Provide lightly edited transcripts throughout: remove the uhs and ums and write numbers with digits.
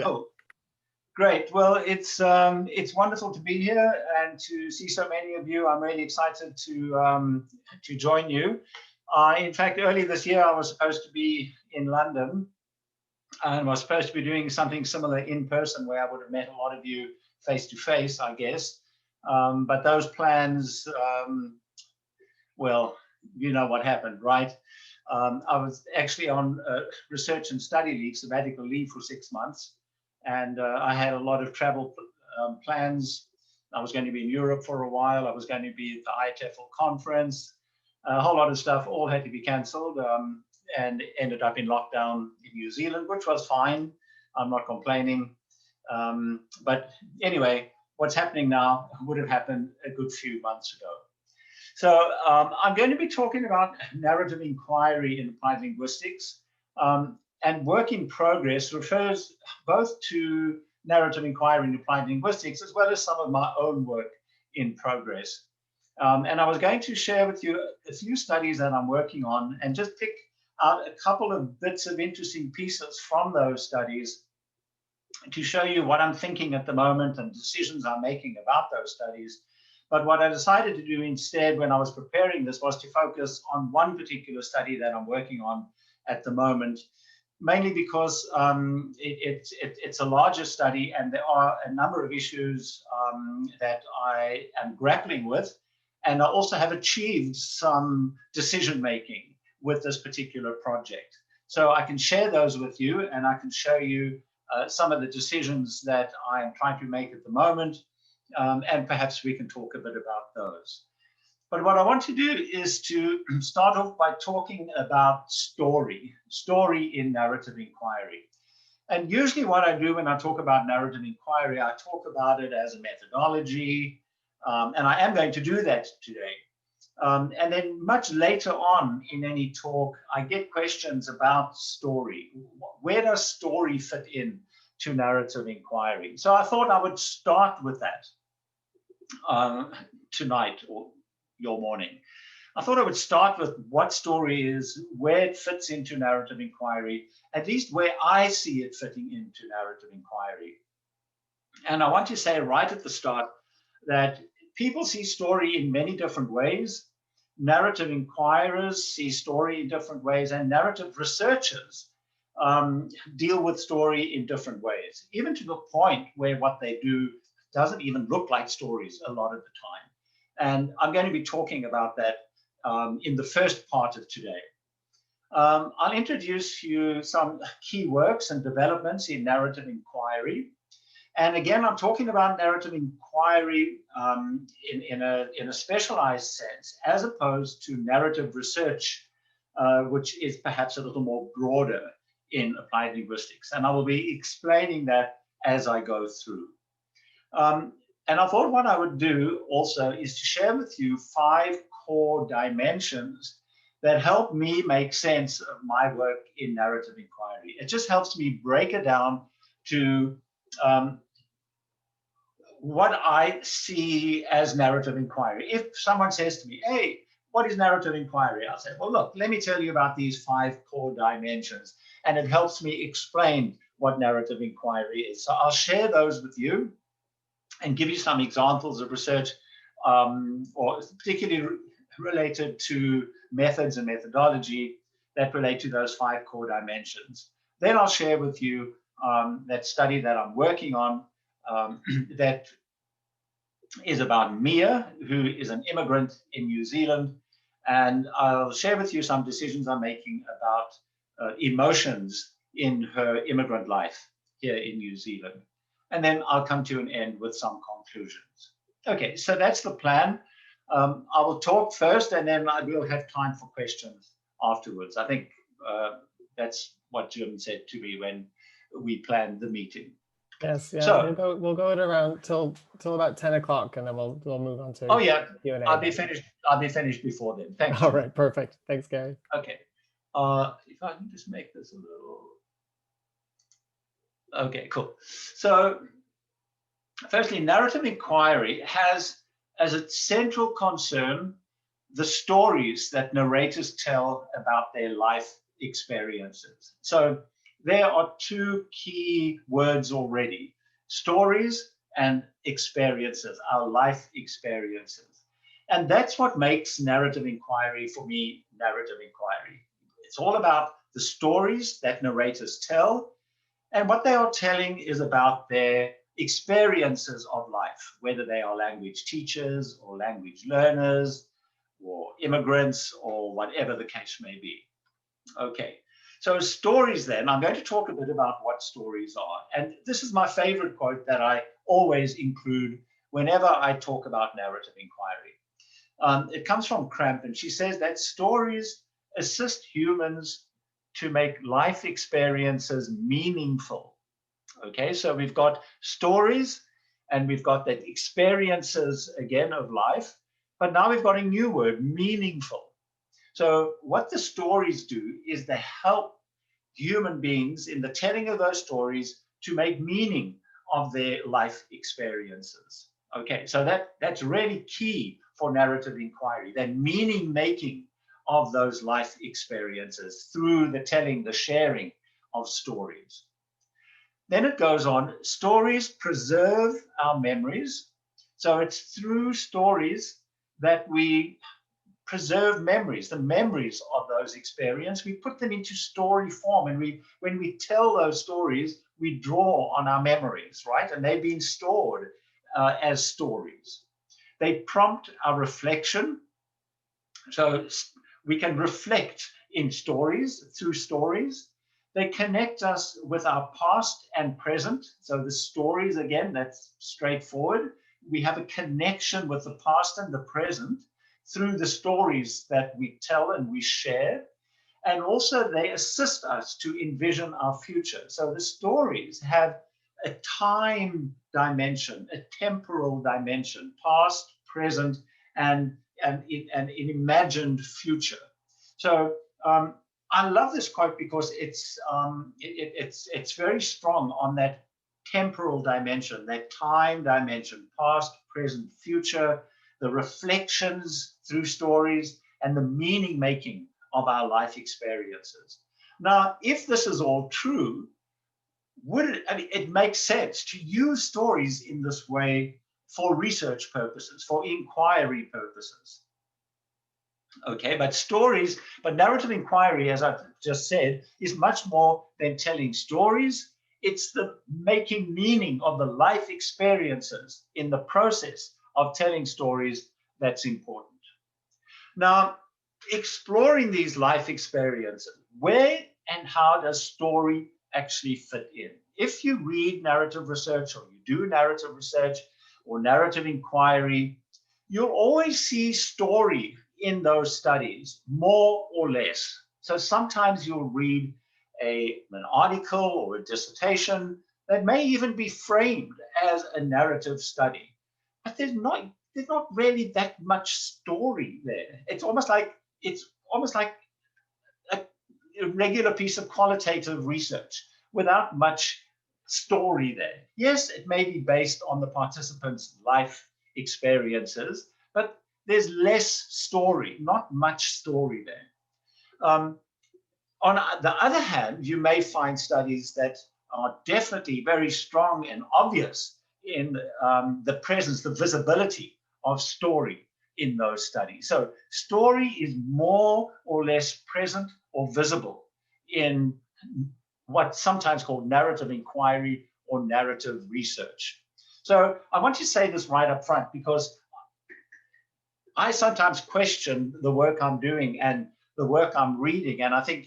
Yeah. Cool. Great. Well, it's wonderful to be here and to see so many of you. I'm really excited to join you. In fact, early this year, I was supposed to be in London and was supposed to be doing something similar in person, where I would have met a lot of you face to face, I guess. But those plans, well, you know what happened, right? I was actually on research and study leave, sabbatical leave for 6 months. And I had a lot of travel plans. I was going to be in Europe for a while. I was going to be at the ITFL conference. A whole lot of stuff all had to be cancelled, and ended up in lockdown in New Zealand, which was fine. I'm not complaining. But anyway, what's happening now would have happened a good few months ago. So I'm going to be talking about narrative inquiry in applied linguistics. And work in progress refers both to narrative inquiry in applied linguistics, as well as some of my own work in progress. And I was going to share with you a few studies that I'm working on and just pick out a couple of bits of interesting pieces from those studies to show you what I'm thinking at the moment and decisions I'm making about those studies. But what I decided to do instead when I was preparing this was to focus on one particular study that I'm working on at the moment, mainly because it's a larger study and there are a number of issues that I am grappling with. And I also have achieved some decision making with this particular project. So I can share those with you, and I can show you some of the decisions that I am trying to make at the moment. And perhaps we can talk a bit about those. But what I want to do is to start off by talking about story in narrative inquiry. And usually what I do when I talk about narrative inquiry, I talk about it as a methodology, and I am going to do that today. And then much later on in any talk, I get questions about story. Where does story fit in to narrative inquiry? So I thought I would start with that tonight or your morning. I thought I would start with what story is, where it fits into narrative inquiry, at least where I see it fitting into narrative inquiry. And I want to say right at the start that people see story in many different ways. Narrative inquirers see story in different ways, and narrative researchers deal with story in different ways, even to the point where what they do doesn't even look like stories a lot of the time. And I'm going to be talking about that in the first part of today. I'll introduce you some key works and developments in narrative inquiry. And again, I'm talking about narrative inquiry in a specialized sense, as opposed to narrative research, which is perhaps a little more broader in applied linguistics. And I will be explaining that as I go through. And I thought what I would do also is to share with you 5 core dimensions that help me make sense of my work in narrative inquiry. It just helps me break it down to what I see as narrative inquiry. If someone says to me, hey, what is narrative inquiry? I'll say, well, look, let me tell you about these 5 core dimensions. And it helps me explain what narrative inquiry is. So I'll share those with you and give you some examples of research, or particularly related to methods and methodology that relate to those 5 core dimensions. Then I'll share with you that study that I'm working on that is about Mia, who is an immigrant in New Zealand. And I'll share with you some decisions I'm making about emotions in her immigrant life here in New Zealand. And then I'll come to an end with some conclusions. Okay, so that's the plan. I will talk first, and then I will have time for questions afterwards. I think that's what Jim said to me when we planned the meeting. Yes, yeah. So we'll go at around till about 10 o'clock, and then we'll move on to. Oh yeah, Q&A. I'll be finished before then. Thanks. All right, perfect. Thanks, Gary. Okay. If I can just make this a little. Okay, cool. So firstly, narrative inquiry has as its central concern the stories that narrators tell about their life experiences. So there are two key words already: stories and experiences, our life experiences. And that's what makes narrative inquiry, for me, narrative inquiry. It's all about the stories that narrators tell, and what they are telling is about their experiences of life, whether they are language teachers or language learners or immigrants or whatever the case may be. Okay, so stories then, I'm going to talk a bit about what stories are. And this is my favorite quote that I always include whenever I talk about narrative inquiry. It comes from Cramp, and she says that stories assist humans to make life experiences meaningful. Okay, so we've got stories and we've got that experiences again of life, but now we've got a new word, meaningful. So what the stories do is they help human beings in the telling of those stories to make meaning of their life experiences. Okay, so that's really key for narrative inquiry, that meaning making of those life experiences through the telling, the sharing of stories. Then it goes on, stories preserve our memories. So it's through stories that we preserve memories, the memories of those experiences. We put them into story form, and when we tell those stories, we draw on our memories, right? And they've been stored as stories. They prompt our reflection. So we can reflect in stories, through stories. They connect us with our past and present. So the stories, again, that's straightforward. We have a connection with the past and the present through the stories that we tell and we share. And also they assist us to envision our future. So the stories have a time dimension, a temporal dimension, past, present, and an imagined future. So I love this quote because it's very strong on that temporal dimension, that time dimension, past, present, future, the reflections through stories, and the meaning making of our life experiences. Now, if this is all true, it makes sense to use stories in this way for research purposes, for inquiry purposes. Okay, but narrative inquiry, as I've just said, is much more than telling stories. It's the making meaning of the life experiences in the process of telling stories that's important. Now, exploring these life experiences, where and how does story actually fit in? If you read narrative research, or you do narrative research or narrative inquiry, you'll always see story in those studies, more or less. So sometimes you'll read an article or a dissertation that may even be framed as a narrative study, but there's not really that much story there. It's almost like a regular piece of qualitative research without much story there. Yes, it may be based on the participants' life experiences, but there's less story, not much story there. On the other hand, you may find studies that are definitely very strong and obvious in the presence, the visibility of story in those studies. So story is more or less present or visible in what's sometimes called narrative inquiry or narrative research. So I want to say this right up front, because I sometimes question the work I'm doing and the work I'm reading, and I think,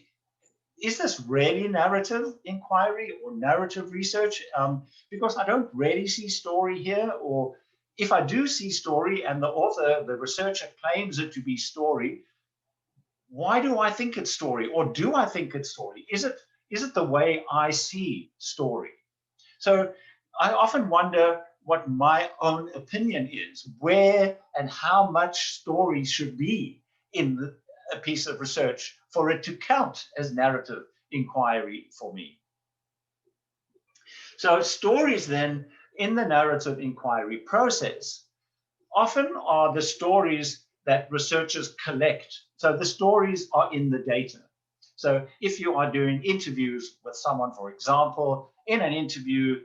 is this really narrative inquiry or narrative research? Because I don't really see story here, or if I do see story and the author, the researcher, claims it to be story, why do I think it's story? Or do I think it's story? Is it the way I see story? So I often wonder what my own opinion is, where and how much story should be in a piece of research for it to count as narrative inquiry for me. So stories then in the narrative inquiry process often are the stories that researchers collect. So the stories are in the data. So if you are doing interviews with someone, for example, in an interview,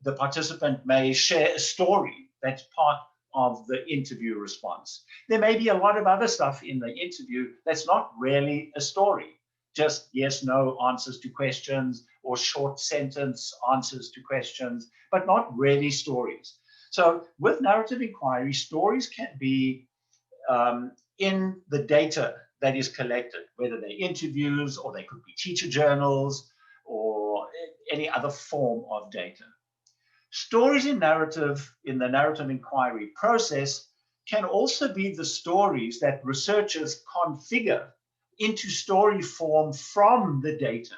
the participant may share a story that's part of the interview response. There may be a lot of other stuff in the interview that's not really a story, just yes, no answers to questions or short sentence answers to questions, but not really stories. So with narrative inquiry, stories can be in the data that is collected, whether they're interviews or they could be teacher journals or any other form of data. Stories in the narrative inquiry process can also be the stories that researchers configure into story form from the data,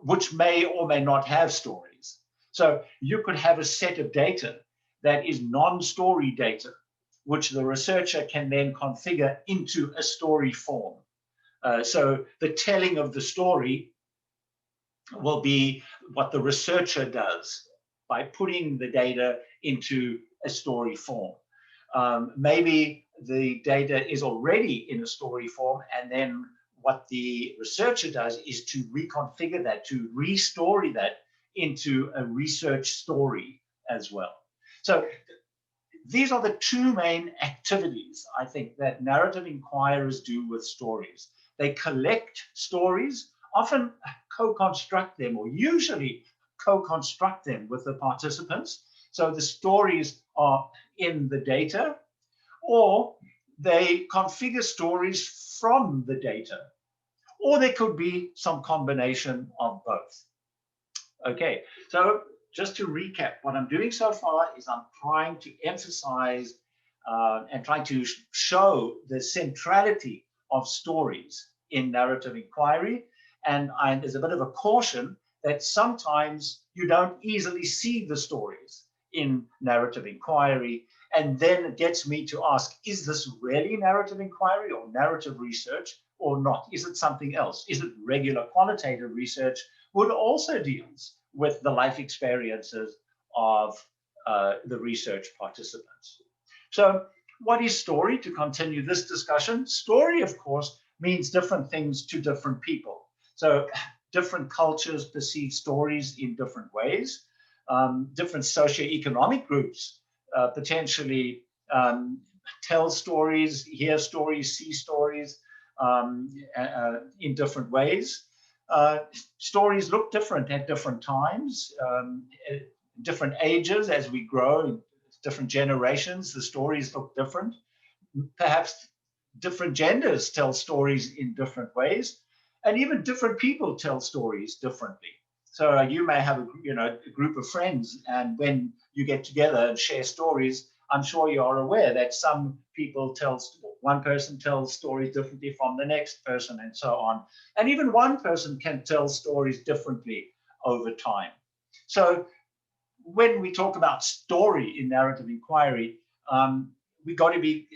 which may or may not have stories. So you could have a set of data that is non-story data, which the researcher can then configure into a story form. So the telling of the story will be what the researcher does by putting the data into a story form. Maybe the data is already in a story form, and then what the researcher does is to reconfigure that, to restory that into a research story as well. So these are the two main activities, I think, that narrative inquirers do with stories. They collect stories, often co-construct them, or usually co-construct them with the participants. So the stories are in the data, or they configure stories from the data, or there could be some combination of both. Okay, so just to recap, what I'm doing so far is I'm trying to emphasize and trying to show the centrality of stories in narrative inquiry. And there's a bit of a caution that sometimes you don't easily see the stories in narrative inquiry. And then it gets me to ask, is this really narrative inquiry or narrative research or not? Is it something else? Is it regular qualitative research, which also deals with the life experiences of the research participants? So what is story? To continue this discussion, story, of course, means different things to different people. So different cultures perceive stories in different ways. Different socioeconomic groups potentially tell stories, hear stories, see stories in different ways. Stories look different at different times, different ages as we grow, different generations, the stories look different. Perhaps different genders tell stories in different ways, and even different people tell stories differently. So you may have a group of friends, and when you get together and share stories, I'm sure you are aware that some people one person tells stories differently from the next person, and so on. And even one person can tell stories differently over time. So when we talk about story in narrative inquiry, we've got to be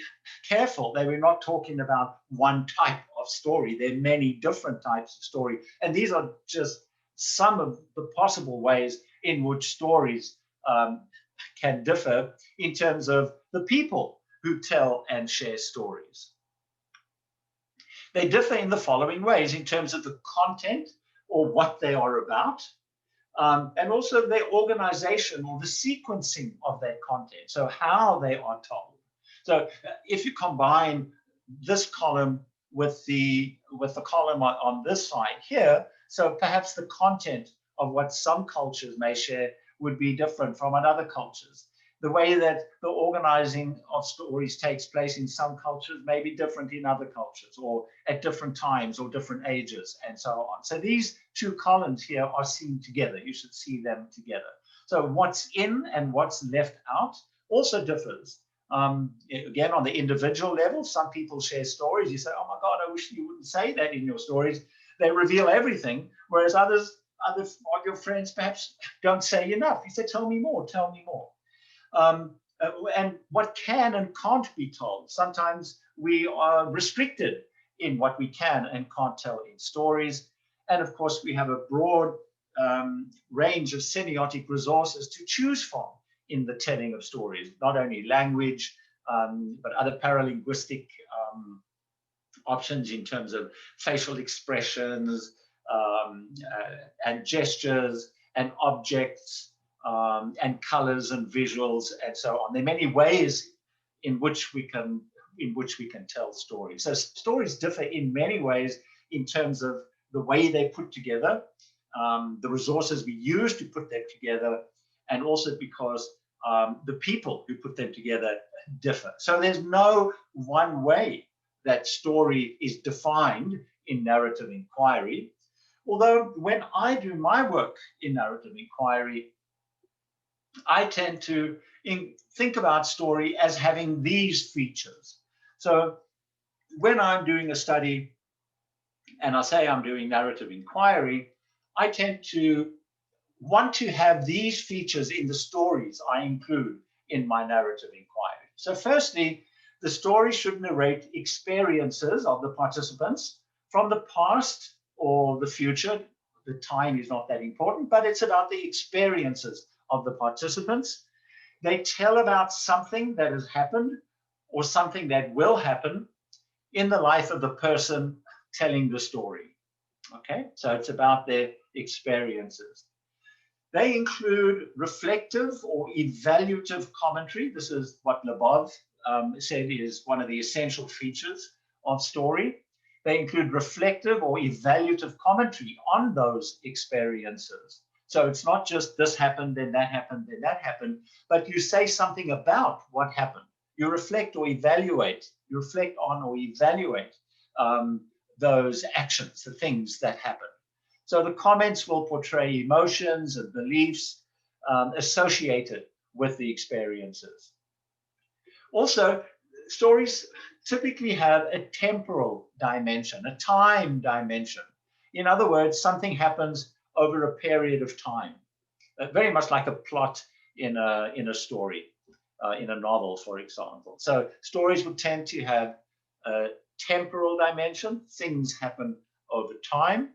careful that we're not talking about one type of story. There are many different types of story, and these are just some of the possible ways in which stories can differ in terms of the people who tell and share stories. They differ in the following ways: in terms of the content or what they are about, and also their organization or the sequencing of their content, so how they are told. So if you combine this column with the column on this side here, so perhaps the content of what some cultures may share would be different from other cultures. The way that the organizing of stories takes place in some cultures may be different in other cultures, or at different times or different ages, and so on. So these two columns here are seen together. You should see them together. So what's in and what's left out also differs. Again, on the individual level, some people share stories. You say, oh my God, I wish you wouldn't say that in your stories. They reveal everything, whereas other of your friends perhaps don't say enough. You say, tell me more, tell me more. And what can and can't be told. Sometimes we are restricted in what we can and can't tell in stories. And of course, we have a broad range of semiotic resources to choose from in the telling of stories, not only language, but other paralinguistic options in terms of facial expressions and gestures and objects and colors and visuals and so on. There are many ways in which we can tell stories. So stories differ in many ways in terms of the way they're put together, the resources we use to put them together, and also because the people who put them together differ. So there's no one way that story is defined in narrative inquiry. Although when I do my work in narrative inquiry, I tend to think about story as having these features. So when I'm doing a study and I say I'm doing narrative inquiry, I tend to want to have these features in the stories I include in my narrative inquiry. So firstly, the story should narrate experiences of the participants from the past or the future. The time is not that important, but it's about the experiences of the participants. They tell about something that has happened or something that will happen in the life of the person telling the story. Okay, so it's about their experiences. They include reflective or evaluative commentary. This is what Labov said is one of the essential features of story. They include reflective or evaluative commentary on those experiences. So it's not just this happened, then that happened, then that happened, but you say something about what happened. You reflect or evaluate, you reflect on or evaluate those actions, the things that happen. So the comments will portray emotions and beliefs associated with the experiences. Also, stories typically have a temporal dimension, a time dimension. In other words, something happens over a period of time, very much like a plot in a story, in a novel, for example. So stories would tend to have a temporal dimension. Things happen over time.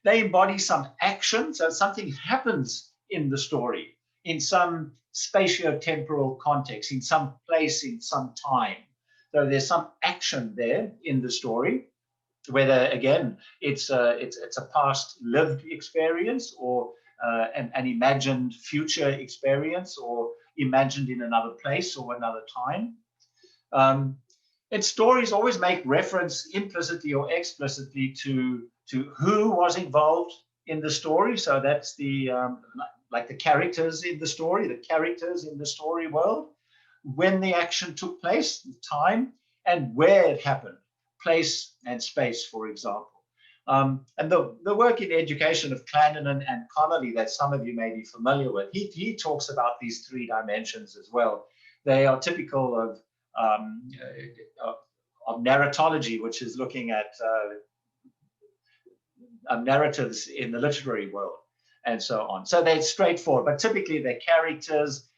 They embody some action, so something happens in the story, in some spatio-temporal context, in some place, in some time. So there's some action there in the story, whether, again, it's a past lived experience or an imagined future experience or imagined in another place or another time. And stories always make reference implicitly or explicitly to who was involved in the story. So that's the like the characters in the story world, when the action took place, the time, and where it happened, place and space, for example. And the work in education of Nunan and Connolly that some of you may be familiar with, he talks about these three dimensions as well. They are typical of narratology, which is looking at narratives in the literary world and so on. So they're straightforward, but typically they're characters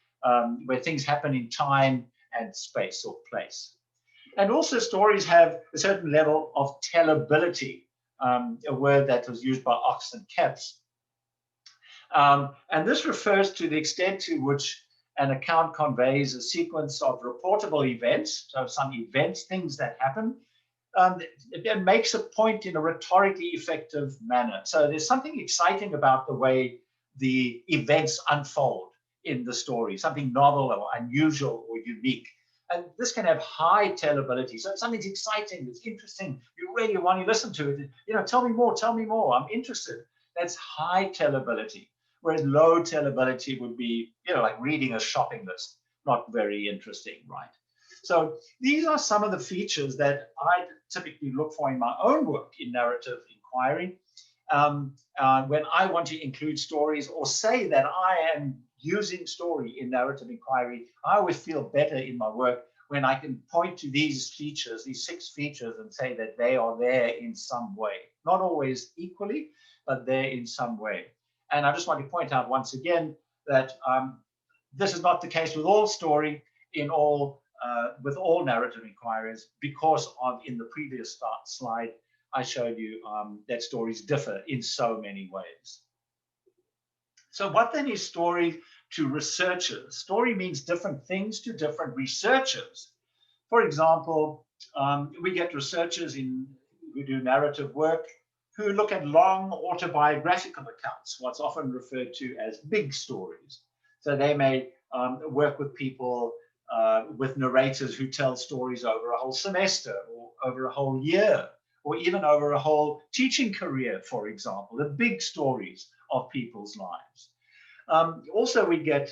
where things happen in time and space or place. And also stories have a certain level of tellability, a word that was used by Ox and Capps. And this refers to the extent to which an account conveys a sequence of reportable events, so some events, things that happen. It makes a point in a rhetorically effective manner. So there's something exciting about the way the events unfold in the story, something novel or unusual or unique. And this can have high tellability. So if something's exciting, it's interesting, you really want to listen to it. You know, tell me more, I'm interested. That's high tellability. Whereas low tellability would be, you know, like reading a shopping list, not very interesting, right? So these are some of the features that I typically look for in my own work in narrative inquiry. When I want to include stories or say that I am using story in narrative inquiry, I always feel better in my work when I can point to these features, these 6 features, and say that they are there in some way. Not always equally, but there in some way. And I just want to point out once again that this is not the case with all story with all narrative inquiries, because in the previous slide, I showed you that stories differ in so many ways. So what then is story to researchers? Story means different things to different researchers. For example, We get researchers who do narrative work who look at long autobiographical accounts, what's often referred to as big stories. So they may work with people, with narrators who tell stories over a whole semester or over a whole year, or even over a whole teaching career, for example, the big stories of people's lives. Also, we get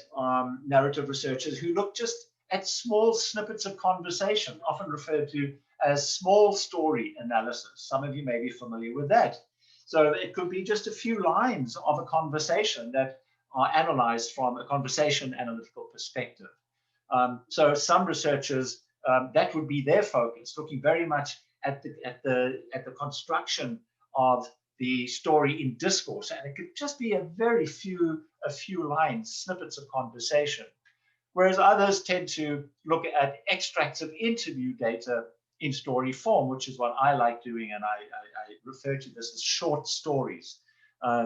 narrative researchers who look just at small snippets of conversation, often referred to as small story analysis. Some of you may be familiar with that. So it could be just a few lines of a conversation that are analyzed from a conversation analytical perspective. So some researchers, that would be their focus, looking very much at the construction of the story in discourse, and it could just be a few lines, snippets of conversation. Whereas others tend to look at extracts of interview data in story form, which is what I like doing, and I refer to this as short stories,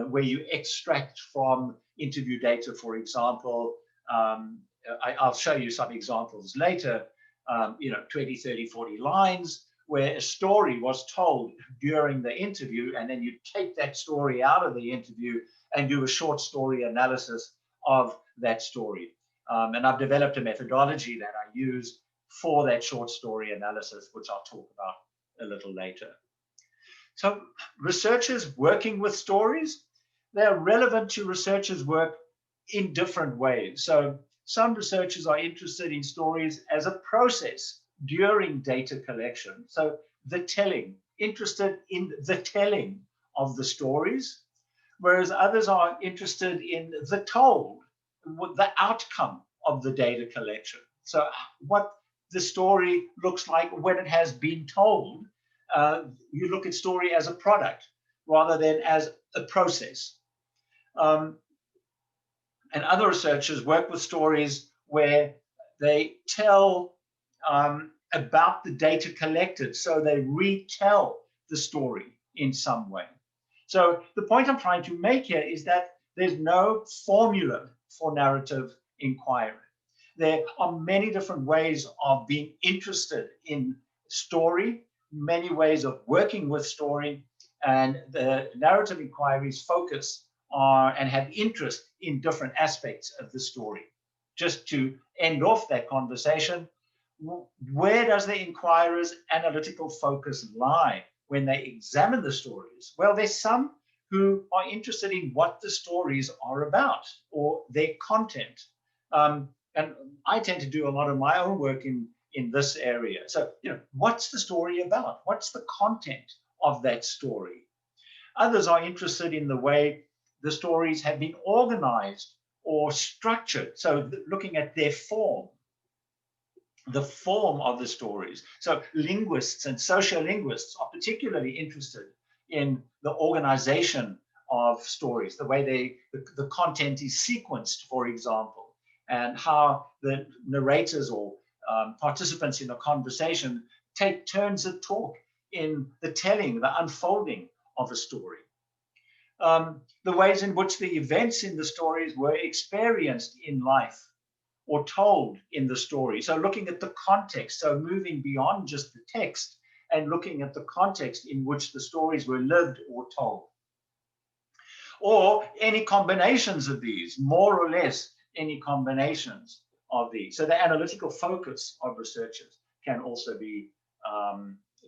where you extract from interview data, for example. I'll show you some examples later, 20, 30, 40 lines, where a story was told during the interview, and then you take that story out of the interview and do a short story analysis of that story. And I've developed a methodology that I use for that short story analysis, which I'll talk about a little later. So researchers working with stories, they're relevant to researchers' work in different ways. So some researchers are interested in stories as a process during data collection. So the telling, interested in the telling of the stories, whereas others are interested in the told, the outcome of the data collection. So what the story looks like when it has been told. You look at story as a product rather than as a process. And other researchers work with stories where they tell about the data collected. So they retell the story in some way. So the point I'm trying to make here is that there's no formula for narrative inquiry. There are many different ways of being interested in story, many ways of working with story, and the narrative inquiries focus on and have interest in different aspects of the story. Just to end off that conversation, where does the inquirer's analytical focus lie when they examine the stories? Well, there's some who are interested in what the stories are about or their content. And I tend to do a lot of my own work in this area. So, what's the story about? What's the content of that story? Others are interested in the way the stories have been organized or structured. So looking at their form, the form of the stories. So linguists and sociolinguists are particularly interested in the organization of stories, the way the content is sequenced, for example, and how the narrators or participants in the conversation take turns at talk in the telling, the unfolding of a story. The ways in which the events in the stories were experienced in life or told in the story. So looking at the context, so moving beyond just the text and looking at the context in which the stories were lived or told. Or any combinations of these, more or less any combinations of these. So the analytical focus of researchers can also be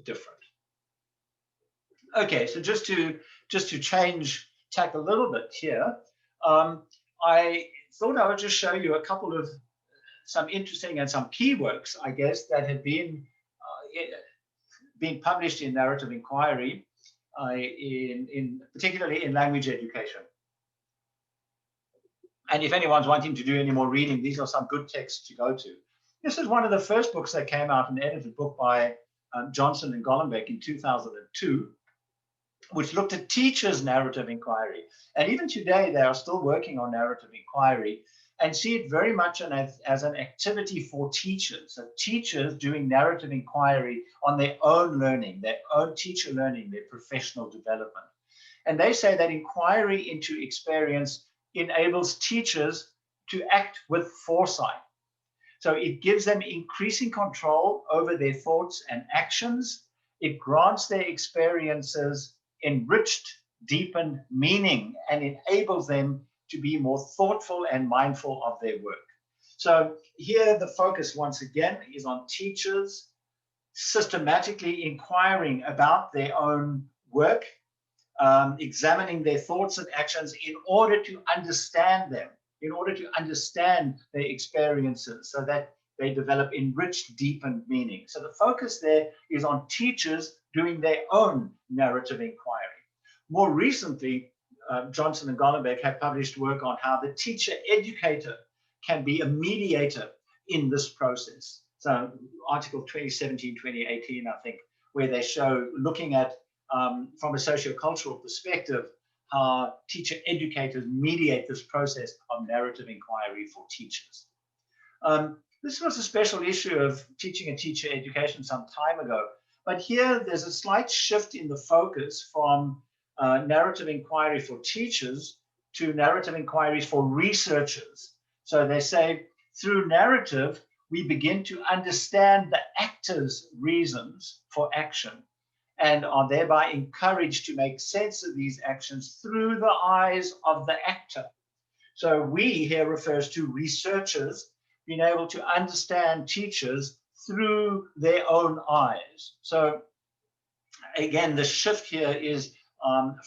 different. Okay, so just to change tack a little bit here, I thought I would just show you a couple of some interesting and some key works, I guess, that have been published in narrative inquiry, particularly in language education. And if anyone's wanting to do any more reading, these are some good texts to go to. This is one of the first books that came out, an edited book by Johnson and Golombek in 2002, which looked at teachers' narrative inquiry. And even today, they are still working on narrative inquiry and see it very much as an activity for teachers. So teachers doing narrative inquiry on their own learning, their own teacher learning, their professional development. And they say that inquiry into experience enables teachers to act with foresight. So it gives them increasing control over their thoughts and actions. It grants their experiences enriched, deepened meaning, and enables them to be more thoughtful and mindful of their work. So here the focus once again is on teachers systematically inquiring about their own work, examining their thoughts and actions in order to understand them, in order to understand their experiences so that they develop enriched, deepened meaning. So the focus there is on teachers doing their own narrative inquiry. More recently, Johnson and Golombek have published work on how the teacher-educator can be a mediator in this process. So article 2017-2018, I think, where they show, looking at, from a sociocultural perspective, how teacher educators mediate this process of narrative inquiry for teachers. This was a special issue of teaching and teacher education some time ago, but here there's a slight shift in the focus from narrative inquiry for teachers to narrative inquiries for researchers. So they say, through narrative, we begin to understand the actor's reasons for action and are thereby encouraged to make sense of these actions through the eyes of the actor. So we here refers to researchers being able to understand teachers through their own eyes. So again, the shift here is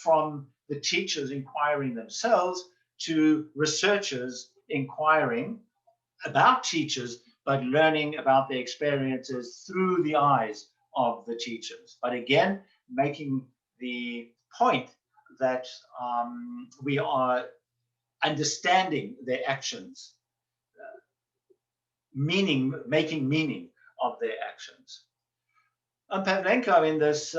from the teachers inquiring themselves to researchers inquiring about teachers, but learning about their experiences through the eyes of the teachers. But again, making the point that we are understanding their actions, making meaning of their actions. Pavlenko, in this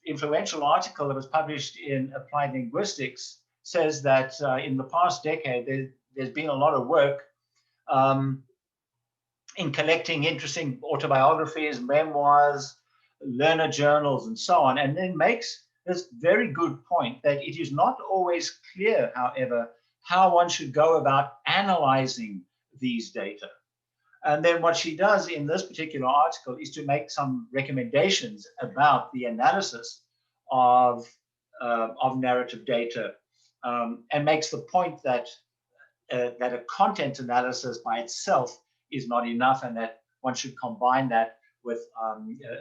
influential article that was published in Applied Linguistics, says that in the past decade, there's been a lot of work in collecting interesting autobiographies, memoirs, learner journals, and so on, and then makes this very good point that it is not always clear, however, how one should go about analyzing these data. And then what she does in this particular article is to make some recommendations about the analysis of narrative data, and makes the point that that a content analysis by itself is not enough, and that one should combine that with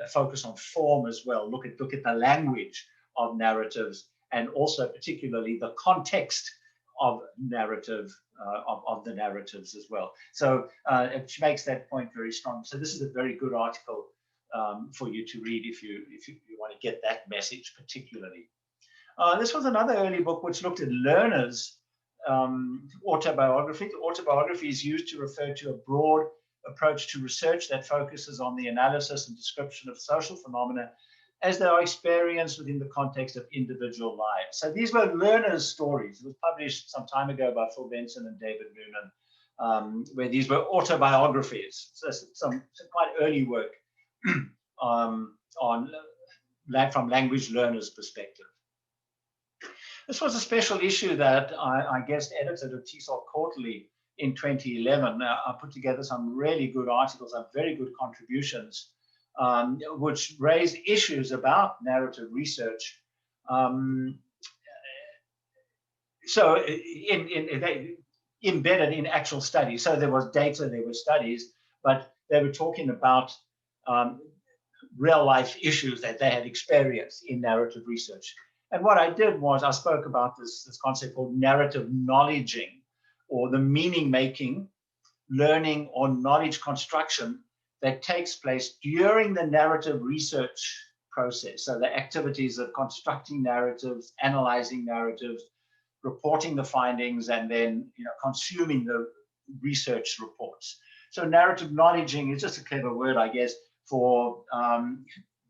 a focus on form as well. Look at the language of narratives, and also particularly the context of narrative, of the narratives as well. So she makes that point very strong. So this is a very good article for you to read if you want to get that message particularly. This was another early book which looked at learners' autobiography. Autobiography is used to refer to a broad approach to research that focuses on the analysis and description of social phenomena as they are experienced within the context of individual lives. So these were learners' stories. It was published some time ago by Phil Benson and David Nunan, where these were autobiographies. So some quite early work from language learners' perspective. This was a special issue that I guest edited at TESOL Quarterly in 2011. I put together some really good articles, some very good contributions, which raised issues about narrative research. So embedded in actual studies. So there was data, there were studies, but they were talking about real life issues that they had experienced in narrative research. And what I did was I spoke about this concept called narrative knowledging, or the meaning making, learning, or knowledge construction that takes place during the narrative research process. So the activities of constructing narratives, analyzing narratives, reporting the findings, and then consuming the research reports. So narrative knowledging is just a clever word, I guess, for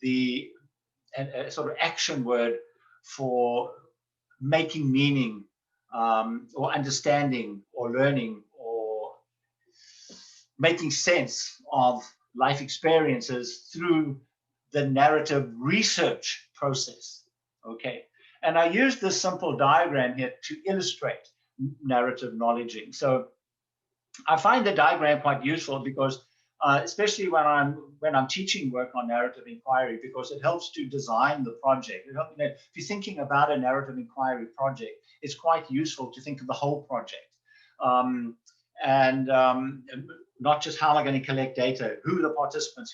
the sort of action word for making meaning, or understanding, or learning, or making sense of life experiences through the narrative research process. Okay, and I used this simple diagram here to illustrate narrative knowledging. So I find the diagram quite useful because especially when I'm teaching work on narrative inquiry, because it helps to design the project. It helps, you know, if you're thinking about a narrative inquiry project, it's quite useful to think of the whole project. Not just how am I going to collect data, who the participants,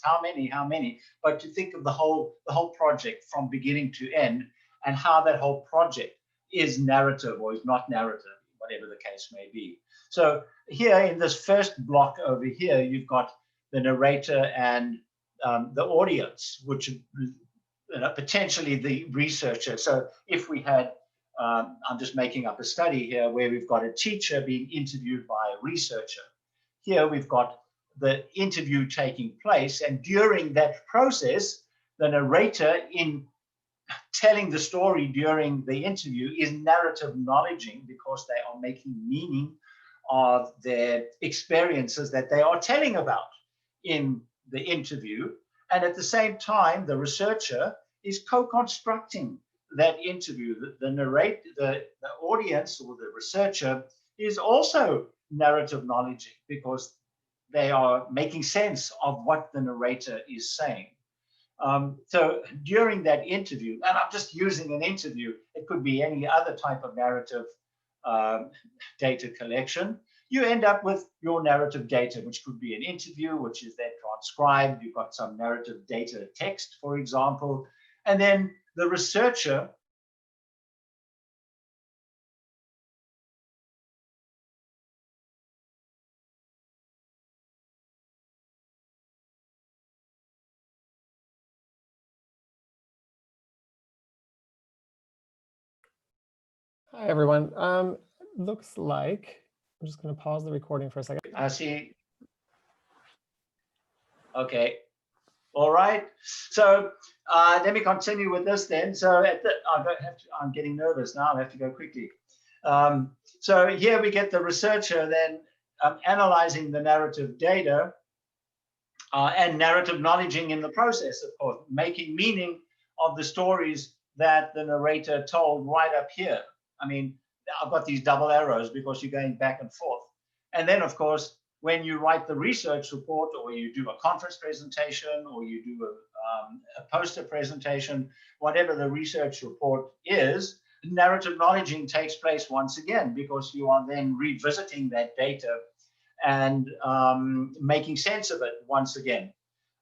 how many, but to think of the whole project from beginning to end, and how that whole project is narrative or is not narrative, whatever the case may be. So here in this first block over here, you've got the narrator and the audience, which potentially the researcher. So if we had, I'm just making up a study here where we've got a teacher being interviewed by a researcher. Here we've got the interview taking place, and during that process, the narrator, in telling the story during the interview, is narrative knowledging, because they are making meaning of their experiences that they are telling about in the interview. And at the same time, the researcher is co-constructing that interview. The audience or the researcher is also narrative knowledging, because they are making sense of what the narrator is saying. So during that interview, and I'm just using an interview, it could be any other type of narrative data collection, you end up with your narrative data, which could be an interview, which is then transcribed. You've got some narrative data text, for example, and then the researcher Hi, everyone. Looks like I'm just going to pause the recording for a second. I see. Okay. All right. So let me continue with this then. So I'm getting nervous now. I have to go quickly. So here we get the researcher then analyzing the narrative data and narrative knowledging in the process, of course, making meaning of the stories that the narrator told right up here. I mean, I've got these double arrows because you're going back and forth. And then, of course, when you write the research report, or you do a conference presentation, or you do a poster presentation, whatever the research report is, narrative knowledging takes place once again, because you are then revisiting that data and making sense of it once again.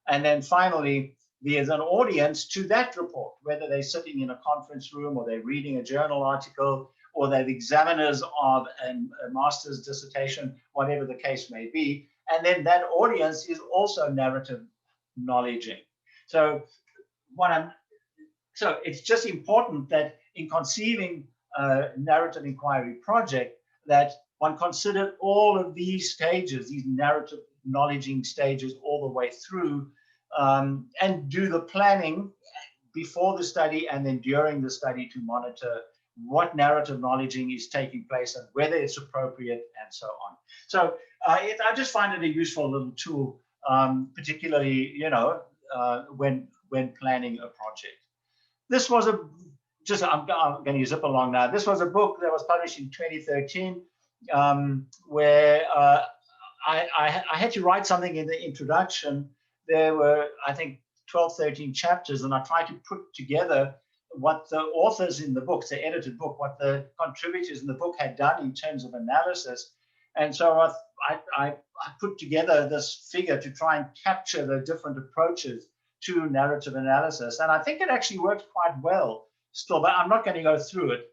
And then finally, there's an audience to that report, whether they're sitting in a conference room, or they're reading a journal article, or they're the examiners of a master's dissertation, whatever the case may be. And then that audience is also narrative knowledging. So it's just important that in conceiving a narrative inquiry project, that one considered all of these stages, these narrative knowledging stages, all the way through, and do the planning before the study and then during the study to monitor what narrative knowledging is taking place and whether it's appropriate, and so on. So I just find it a useful little tool, particularly, you know, when planning a project. This was I'm going to zip along now. This was a book that was published in 2013, where I had to write something in the introduction. There were, I think, 12, 13 chapters, and I tried to put together what the authors in the book, the edited book, what the contributors in the book had done in terms of analysis. And so I put together this figure to try and capture the different approaches to narrative analysis. And I think it actually worked quite well still, but I'm not going to go through it.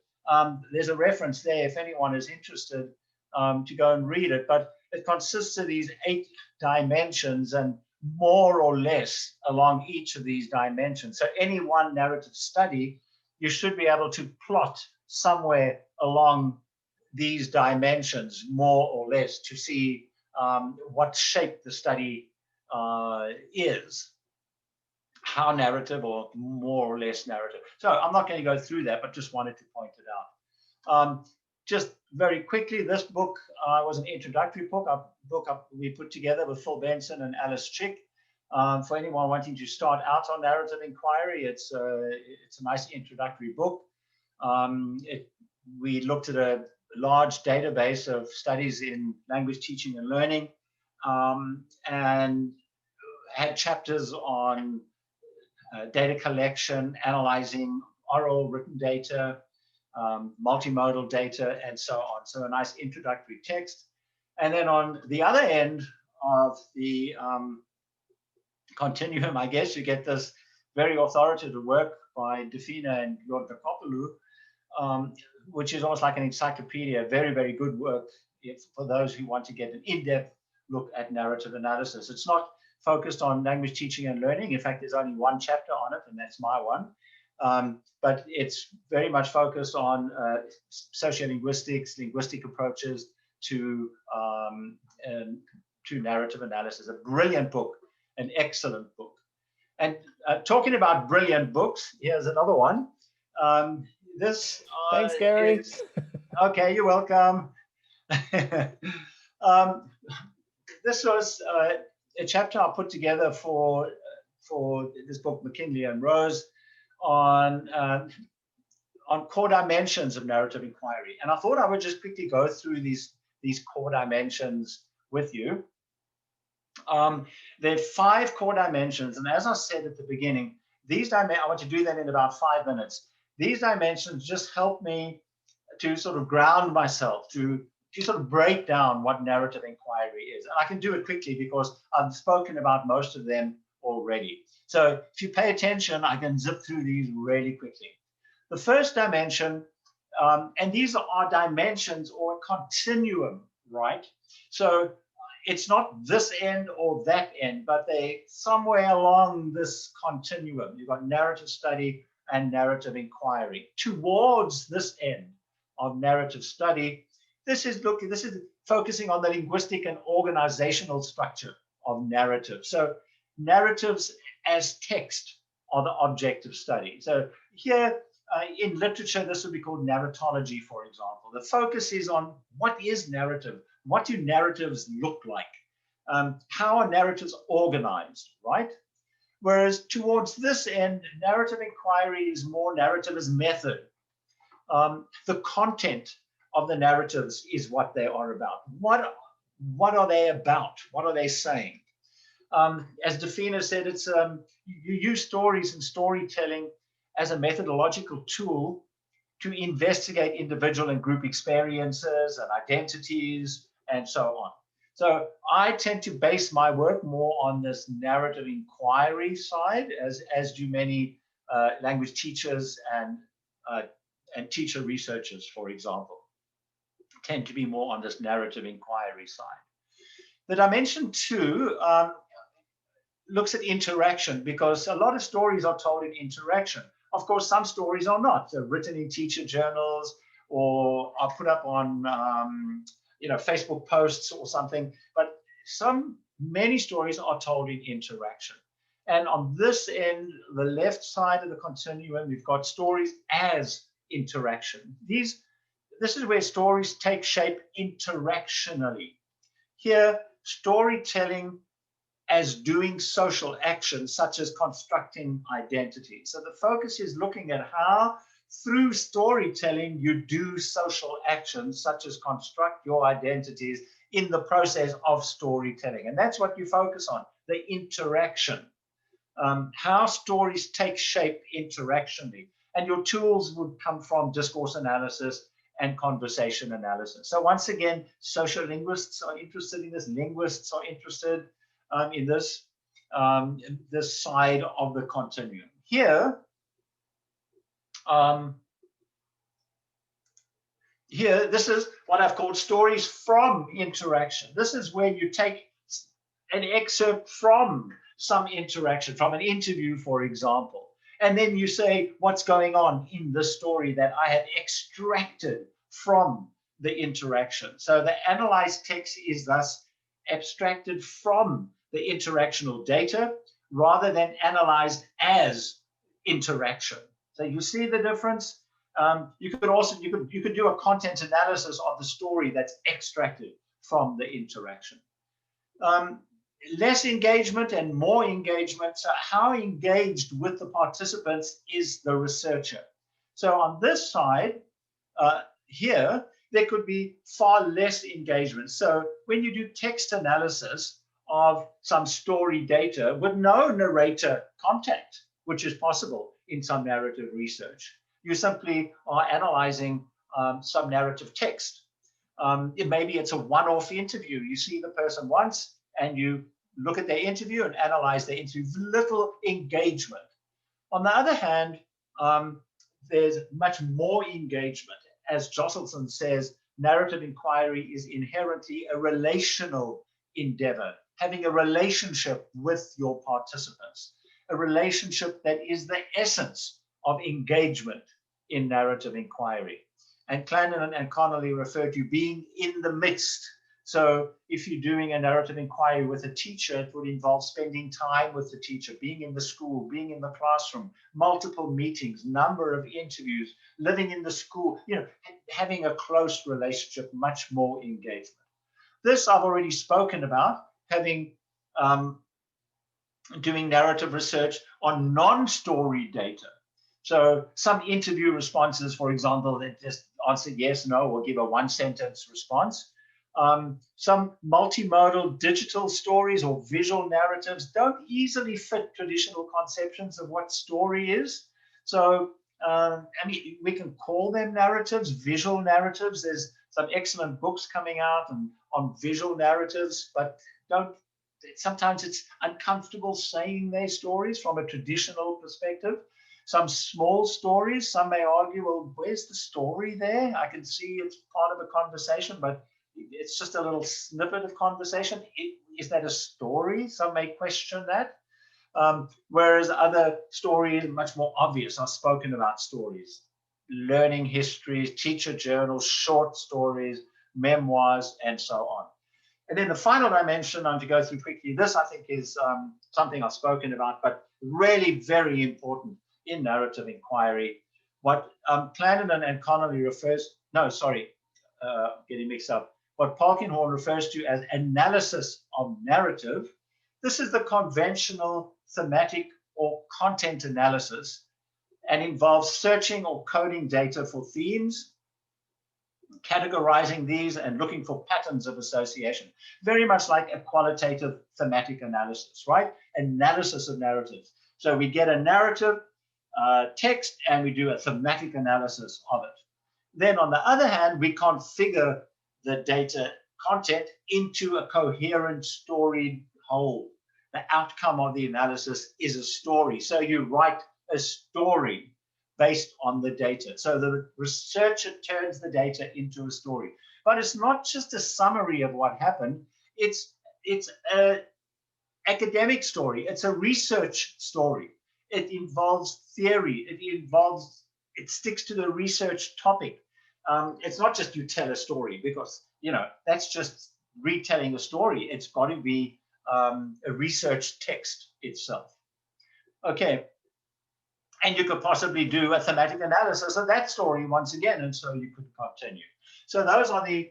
There's a reference there if anyone is interested to go and read it, but it consists of these 8 dimensions, and more or less along each of these dimensions. So any one narrative study, you should be able to plot somewhere along these dimensions, more or less, to see what shape the study is, how narrative or more or less narrative. So I'm not going to go through that, but just wanted to point it out. Just very quickly, this book was an introductory book, we put together with Phil Benson and Alice Chick. For anyone wanting to start out on narrative inquiry, it's a nice introductory book. We looked at large database of studies in language teaching and learning, and had chapters on data collection, analyzing oral written data, multimodal data, and so on. So a nice introductory text. And then on the other end of the continuum, I guess, you get this very authoritative work by Defina and Georgopoulos, which is almost like an encyclopedia, very, very good work for those who want to get an in-depth look at narrative analysis. It's not focused on language teaching and learning. In fact, there's only one chapter on it, and that's my one. But it's very much focused on sociolinguistics, linguistic approaches to narrative analysis. A brilliant book, an excellent book. And talking about brilliant books, here's another one. This Thanks, Gary. Okay, you're welcome. This was a chapter I put together for this book, McKinley and Rose, on core dimensions of narrative inquiry. And I thought I would just quickly go through these core dimensions with you. There are 5 core dimensions, and as I said at the beginning, I want to do that in about 5 minutes. These dimensions just help me to sort of ground myself, to sort of break down what narrative inquiry is. And I can do it quickly because I've spoken about most of them already. So if you pay attention, I can zip through these really quickly. The first dimension, and these are dimensions or a continuum, right? So it's not this end or that end, but they're somewhere along this continuum. You've got narrative study and narrative inquiry. Towards this end of narrative study, this is focusing on the linguistic and organizational structure of narrative. So narratives as text are the object of study. So here in literature, this would be called narratology, for example. The focus is on what is narrative? What do narratives look like? How are narratives organized, right? Whereas towards this end, narrative inquiry is more narrative as method. The content of the narratives is what they are about. What are they about? What are they saying? As Defina said, it's you use stories and storytelling as a methodological tool to investigate individual and group experiences and identities and so on. So I tend to base my work more on this narrative inquiry side, as do many language teachers and teacher researchers, for example, tend to be more on this narrative inquiry side. The dimension 2 looks at interaction, because a lot of stories are told in interaction. Of course, some stories are not. They're written in teacher journals or are put up on Facebook posts or something. But many stories are told in interaction. And on this end, the left side of the continuum, we've got stories as interaction. This is where stories take shape interactionally. Here, storytelling as doing social actions, such as constructing identity. So the focus is looking at how, through storytelling, you do social actions, such as construct your identities in the process of storytelling. And that's what you focus on, the interaction, how stories take shape interactionally. And your tools would come from discourse analysis and conversation analysis. So once again, social linguists are interested in this, linguists are interested in this side of the continuum. Here, this is what I've called stories from interaction. This is where you take an excerpt from some interaction, from an interview, for example, and then you say, what's going on in this story that I have extracted from the interaction? So the analyzed text is thus abstracted from the interactional data rather than analyzed as interaction. So you see the difference? You could do a content analysis of the story that's extracted from the interaction. Less engagement and more engagement. So how engaged with the participants is the researcher? So on this side, here, there could be far less engagement. So when you do text analysis of some story data with no narrator contact, which is possible in some narrative research, you simply are analyzing some narrative text. Maybe it's a one-off interview. You see the person once and you look at their interview and analyze their interview, little engagement. On the other hand, there's much more engagement. As Josselson says, narrative inquiry is inherently a relational endeavor, having a relationship with your participants, a relationship that is the essence of engagement in narrative inquiry. And Clannon and Connolly refer to being in the midst. So if you're doing a narrative inquiry with a teacher, it would involve spending time with the teacher, being in the school, being in the classroom, multiple meetings, number of interviews, living in the school, having a close relationship, much more engagement. This I've already spoken about, having doing narrative research on non-story data. So some interview responses, for example, that just answer yes, no, or give a one-sentence response. Some multimodal digital stories or visual narratives don't easily fit traditional conceptions of what story is. So, we can call them narratives, visual narratives. There's some excellent books coming out on visual narratives, but sometimes it's uncomfortable saying their stories from a traditional perspective. Some small stories, some may argue, well, where's the story there? I can see it's part of a conversation, but it's just a little snippet of conversation. Is that a story? Some may question that. Whereas other stories are much more obvious. I've spoken about stories, learning histories, teacher journals, short stories, memoirs, and so on. And then the final dimension I'm to go through quickly, this I think is something I've spoken about, but really very important in narrative inquiry. What Clannon and Connolly getting mixed up. What Parkinhorn refers to as analysis of narrative. This is the conventional thematic or content analysis and involves searching or coding data for themes, categorizing these and looking for patterns of association. Very much like a qualitative thematic analysis, right? Analysis of narratives. So we get a narrative text and we do a thematic analysis of it. Then on the other hand, we configure the data content into a coherent storied whole. The outcome of the analysis is a story. So you write a story based on the data. So the researcher turns the data into a story. But it's not just a summary of what happened. It's an academic story. It's a research story. It involves theory. It sticks to the research topic. It's not just you tell a story, because that's just retelling a story. It's got to be a research text itself. Okay, and you could possibly do a thematic analysis of that story once again, and so you could continue. So those are the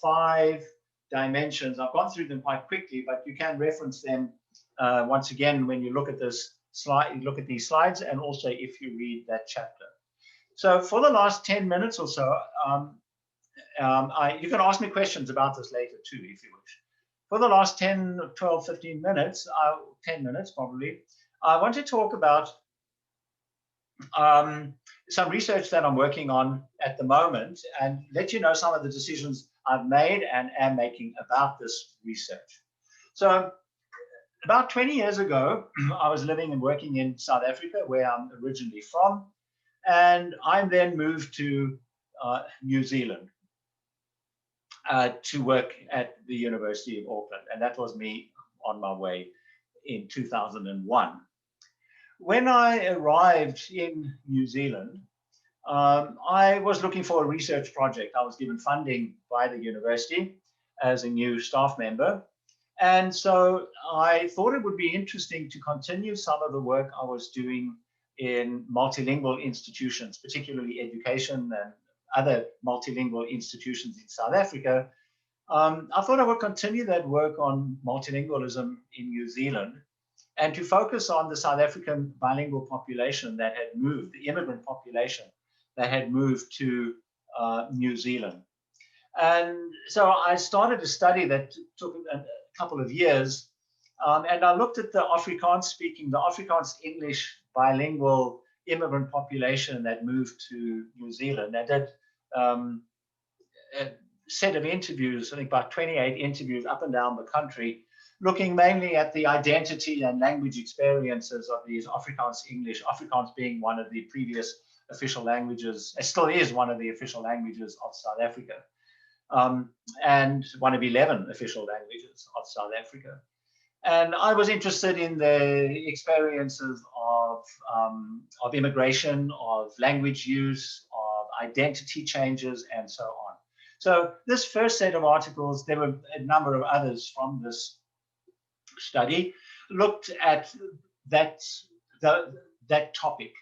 5 dimensions. I've gone through them quite quickly, but you can reference them once again when you look at this slide. You look at these slides, and also if you read that chapter. So for the last 10 minutes or so, you can ask me questions about this later too, if you wish. For the last 10, 12, 15 minutes, 10 minutes probably, I want to talk about some research that I'm working on at the moment and let you know some of the decisions I've made and am making about this research. So about 20 years ago, I was living and working in South Africa, where I'm originally from. And I then moved to New Zealand to work at the University of Auckland. And that was me on my way in 2001. When I arrived in New Zealand, I was looking for a research project. I was given funding by the university as a new staff member. And so I thought it would be interesting to continue some of the work I was doing in multilingual institutions, particularly education and other multilingual institutions in South Africa. I thought I would continue that work on multilingualism in New Zealand and to focus on the South African bilingual population that had moved, the immigrant population that had moved to New Zealand. And so I started a study that took a couple of years. And I looked at the Afrikaans-speaking, the Afrikaans-English bilingual immigrant population that moved to New Zealand. I did a set of interviews, I think about 28 interviews up and down the country, looking mainly at the identity and language experiences of these Afrikaans-English, Afrikaans being one of the previous official languages, it still is one of the official languages of South Africa, and one of 11 official languages of South Africa. And I was interested in the experiences of immigration, of language use, of identity changes, and so on. So this first set of articles, there were a number of others from this study, looked at that topic.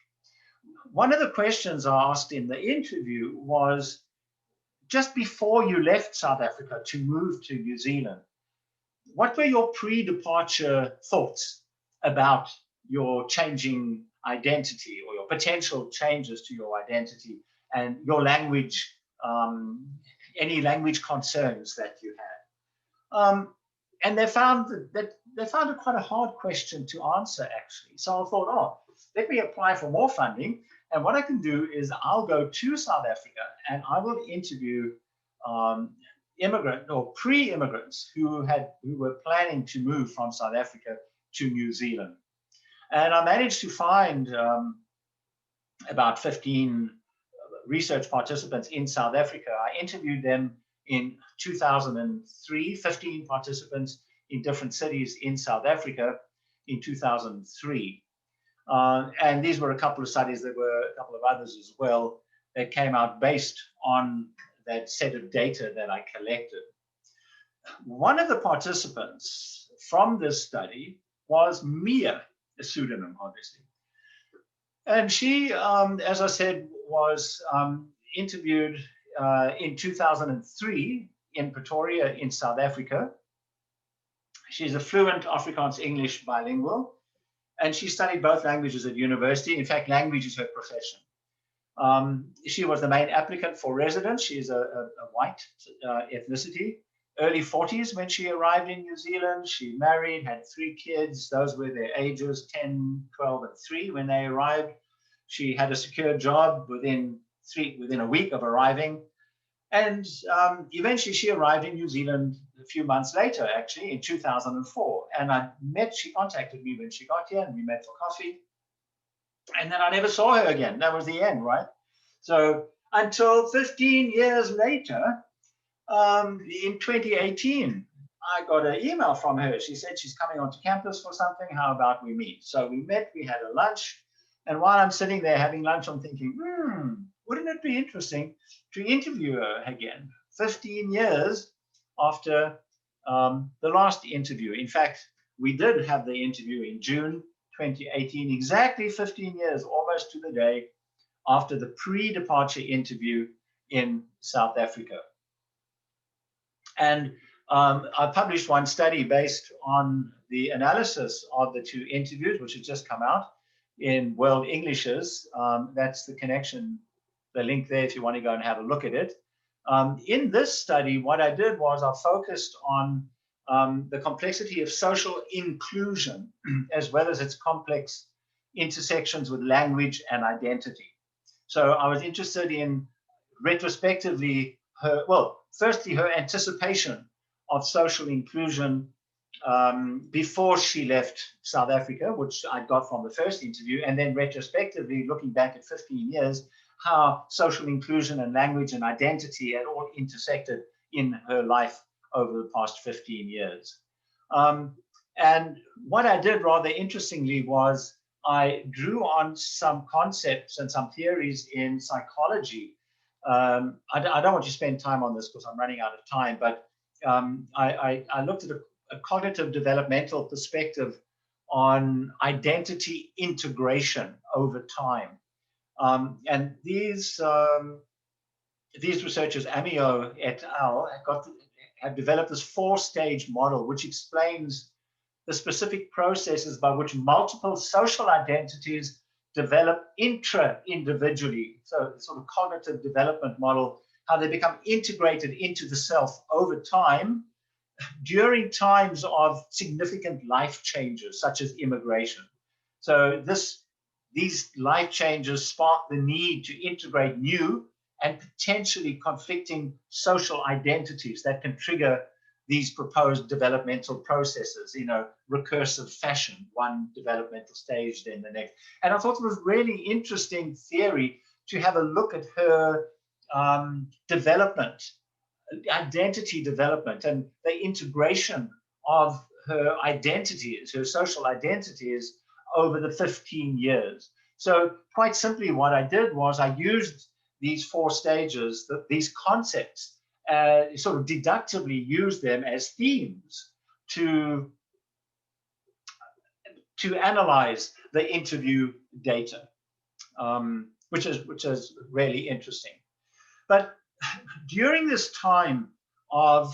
One of the questions I asked in the interview was, just before you left South Africa to move to New Zealand, what were your pre-departure thoughts about your changing identity or your potential changes to your identity and your language, any language concerns that you had? And they found it quite a hard question to answer, actually. So I thought, oh, let me apply for more funding. And what I can do is I'll go to South Africa and I will interview immigrant or pre-immigrants who were planning to move from South Africa to New Zealand. And I managed to find about 15 research participants in South Africa. I interviewed them in 2003, 15 participants in different cities in South Africa in 2003. And these were a couple of studies. There were a couple of others as well that came out based on that set of data that I collected. One of the participants from this study was Mia, a pseudonym, obviously. And she, as I said, was interviewed in 2003 in Pretoria in South Africa. She's a fluent Afrikaans-English bilingual, and she studied both languages at university. In fact, language is her profession. She was the main applicant for residence. She's a white ethnicity, early 40s when she arrived in New Zealand. She married, had 3 kids. Those were their ages, 10, 12, and 3 when they arrived. She had a secure job within a week of arriving. And eventually she arrived in New Zealand a few months later, actually, in 2004. And she contacted me when she got here, and we met for coffee. And then I never saw her again. That was the end, right? So until 15 years later, in 2018, I got an email from her. She said she's coming onto campus for something. How about we meet? So we met, we had a lunch. And while I'm sitting there having lunch, I'm thinking, wouldn't it be interesting to interview her again? 15 years after the last interview. In fact, we did have the interview in June 2018, exactly 15 years, almost to the day, after the pre-departure interview in South Africa. And I published one study based on the analysis of the 2 interviews, which has just come out in World Englishes. That's the connection, the link there if you want to go and have a look at it. In this study, what I did was I focused on the complexity of social inclusion, as well as its complex intersections with language and identity. So I was interested in retrospectively firstly, her anticipation of social inclusion before she left South Africa, which I got from the first interview, and then retrospectively looking back at 15 years, how social inclusion and language and identity had all intersected in her life over the past 15 years. And what I did rather interestingly was I drew on some concepts and some theories in psychology. I don't want to spend time on this because I'm running out of time, but I looked at a cognitive developmental perspective on identity integration over time. And these researchers, Amiot et al., have developed this 4-stage model, which explains the specific processes by which multiple social identities develop intra-individually. So the sort of cognitive development model how they become integrated into the self over time during times of significant life changes, such as immigration. So these life changes spark the need to integrate new and potentially conflicting social identities that can trigger these proposed developmental processes in a recursive fashion, one developmental stage, then the next. And I thought it was really interesting theory to have a look at her development, identity development, and the integration of her identities, her social identities over the 15 years. So quite simply what I did was I used these 4 stages, these concepts, sort of deductively used them as themes to analyze the interview data, which is really interesting. But during this time of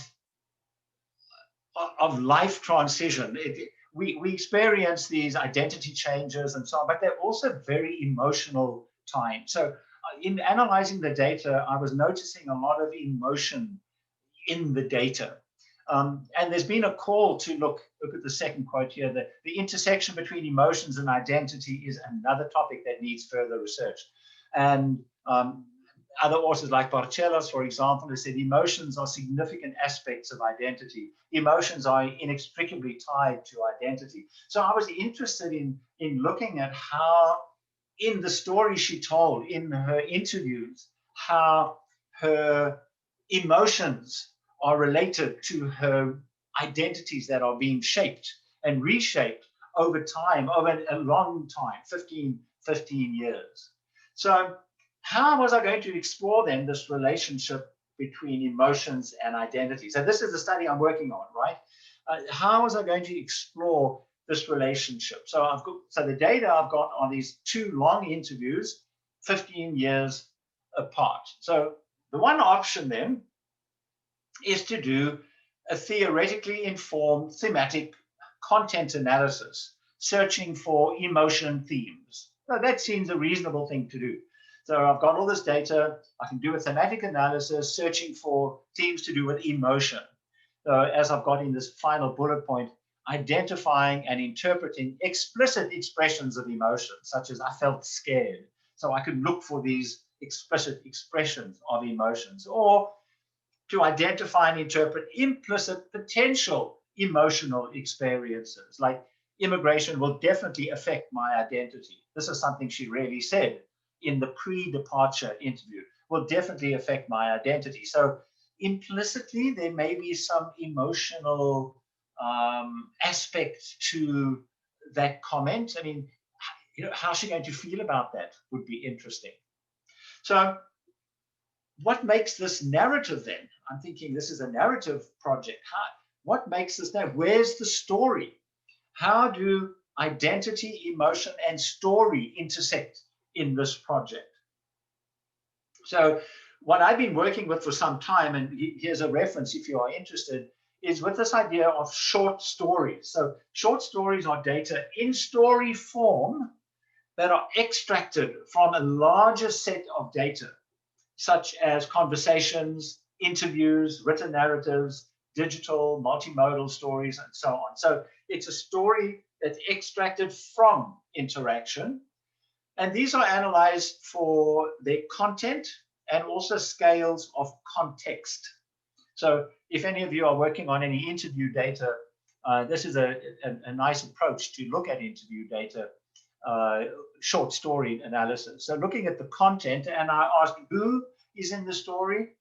life transition, we experience these identity changes and so on, but they're also very emotional times. So in analyzing the data, I was noticing a lot of emotion in the data. And there's been a call to look at the second quote here, that the intersection between emotions and identity is another topic that needs further research. And other authors like Barcelos, for example, have said emotions are significant aspects of identity. Emotions are inextricably tied to identity. So I was interested in looking at how, in the story she told, in her interviews, how her emotions are related to her identities that are being shaped and reshaped over time, over a long time, 15 years. So how was I going to explore then this relationship between emotions and identity? So this is the study I'm working on, right? How was I going to explore this relationship? So the data I've got are these 2 long interviews, 15 years apart. So the one option then is to do a theoretically informed thematic content analysis, searching for emotion themes. So that seems a reasonable thing to do. So I've got all this data, I can do a thematic analysis, searching for themes to do with emotion. So as I've got in this final bullet point, identifying and interpreting explicit expressions of emotion, such as I felt scared. So I could look for these explicit expressions of emotions, or to identify and interpret implicit potential emotional experiences, like immigration will definitely affect my identity. This is something she really said in the pre-departure interview, will definitely affect my identity. So implicitly, there may be some emotional aspect to that comment. I mean, how's she going to feel about that would be interesting. So what makes this narrative then? I'm thinking this is a narrative project. What makes this narrative? Where's the story? How do identity, emotion, and story intersect in this project? So what I've been working with for some time, and here's a reference if you are interested, is with this idea of short stories. So short stories are data in story form that are extracted from a larger set of data, such as conversations, interviews, written narratives, digital, multimodal stories, and so on. So it's a story that's extracted from interaction. And these are analyzed for their content and also scales of context. So if any of you are working on any interview data, this is a nice approach to look at interview data, short story analysis. So looking at the content, and I ask who is in the story,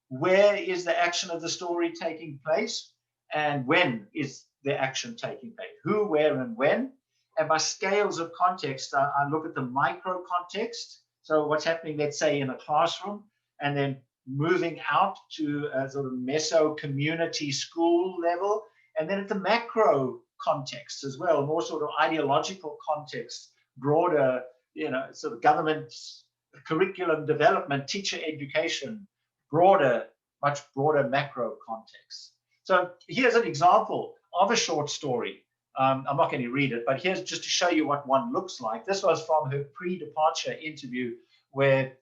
where is the action of the story taking place, and when is the action taking place, who, where, and when. And by scales of context, I look at the micro context. So what's happening, let's say, in a classroom, and then moving out to a sort of meso community school level, and then at the macro context as well, more sort of ideological context, broader, sort of government curriculum development, teacher education, broader, much broader macro context. So here's an example of a short story. I'm not going to read it, but here's just to show you what one looks like. This was from her pre-departure interview where,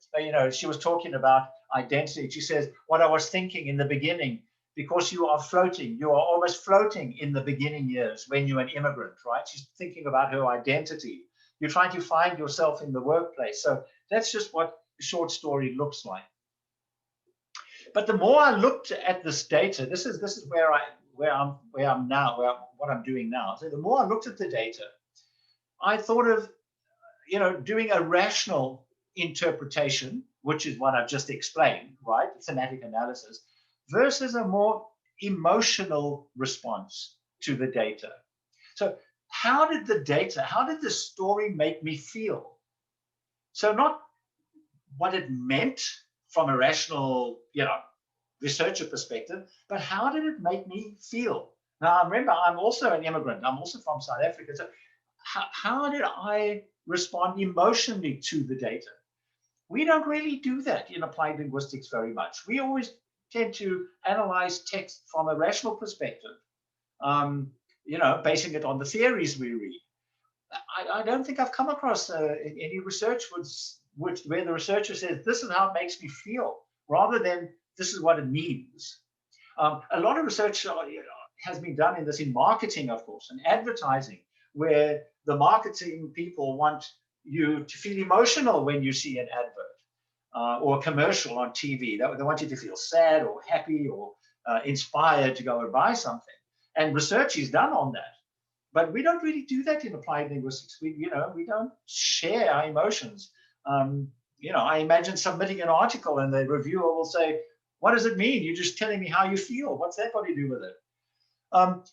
she was talking about identity. She says, what I was thinking in the beginning, because you are floating, you are almost floating in the beginning years when you're an immigrant, right? She's thinking about her identity. You're trying to find yourself in the workplace. So that's just what a short story looks like. But the more I looked at this data, this is where I'm now, what I'm doing now. So the more I looked at the data, I thought of, doing a rational interpretation, which is what I've just explained, right? Thematic analysis, versus a more emotional response to the data. So how did the story make me feel? So not what it meant from a rational, researcher perspective, but how did it make me feel? Now, remember, I'm also an immigrant. I'm also from South Africa. So how did I respond emotionally to the data? We don't really do that in applied linguistics very much. We always tend to analyze text from a rational perspective, basing it on the theories we read. I don't think I've come across any research where the researcher says, this is how it makes me feel, rather than this is what it means. A lot of research has been done in this in marketing, of course, and advertising, where the marketing people want you to feel emotional when you see an advert or a commercial on TV. They want you to feel sad or happy or inspired to go and buy something. And research is done on that. But we don't really do that in applied linguistics. We don't share our emotions. I imagine submitting an article and the reviewer will say, what does it mean? You're just telling me how you feel. What's that got to do with it?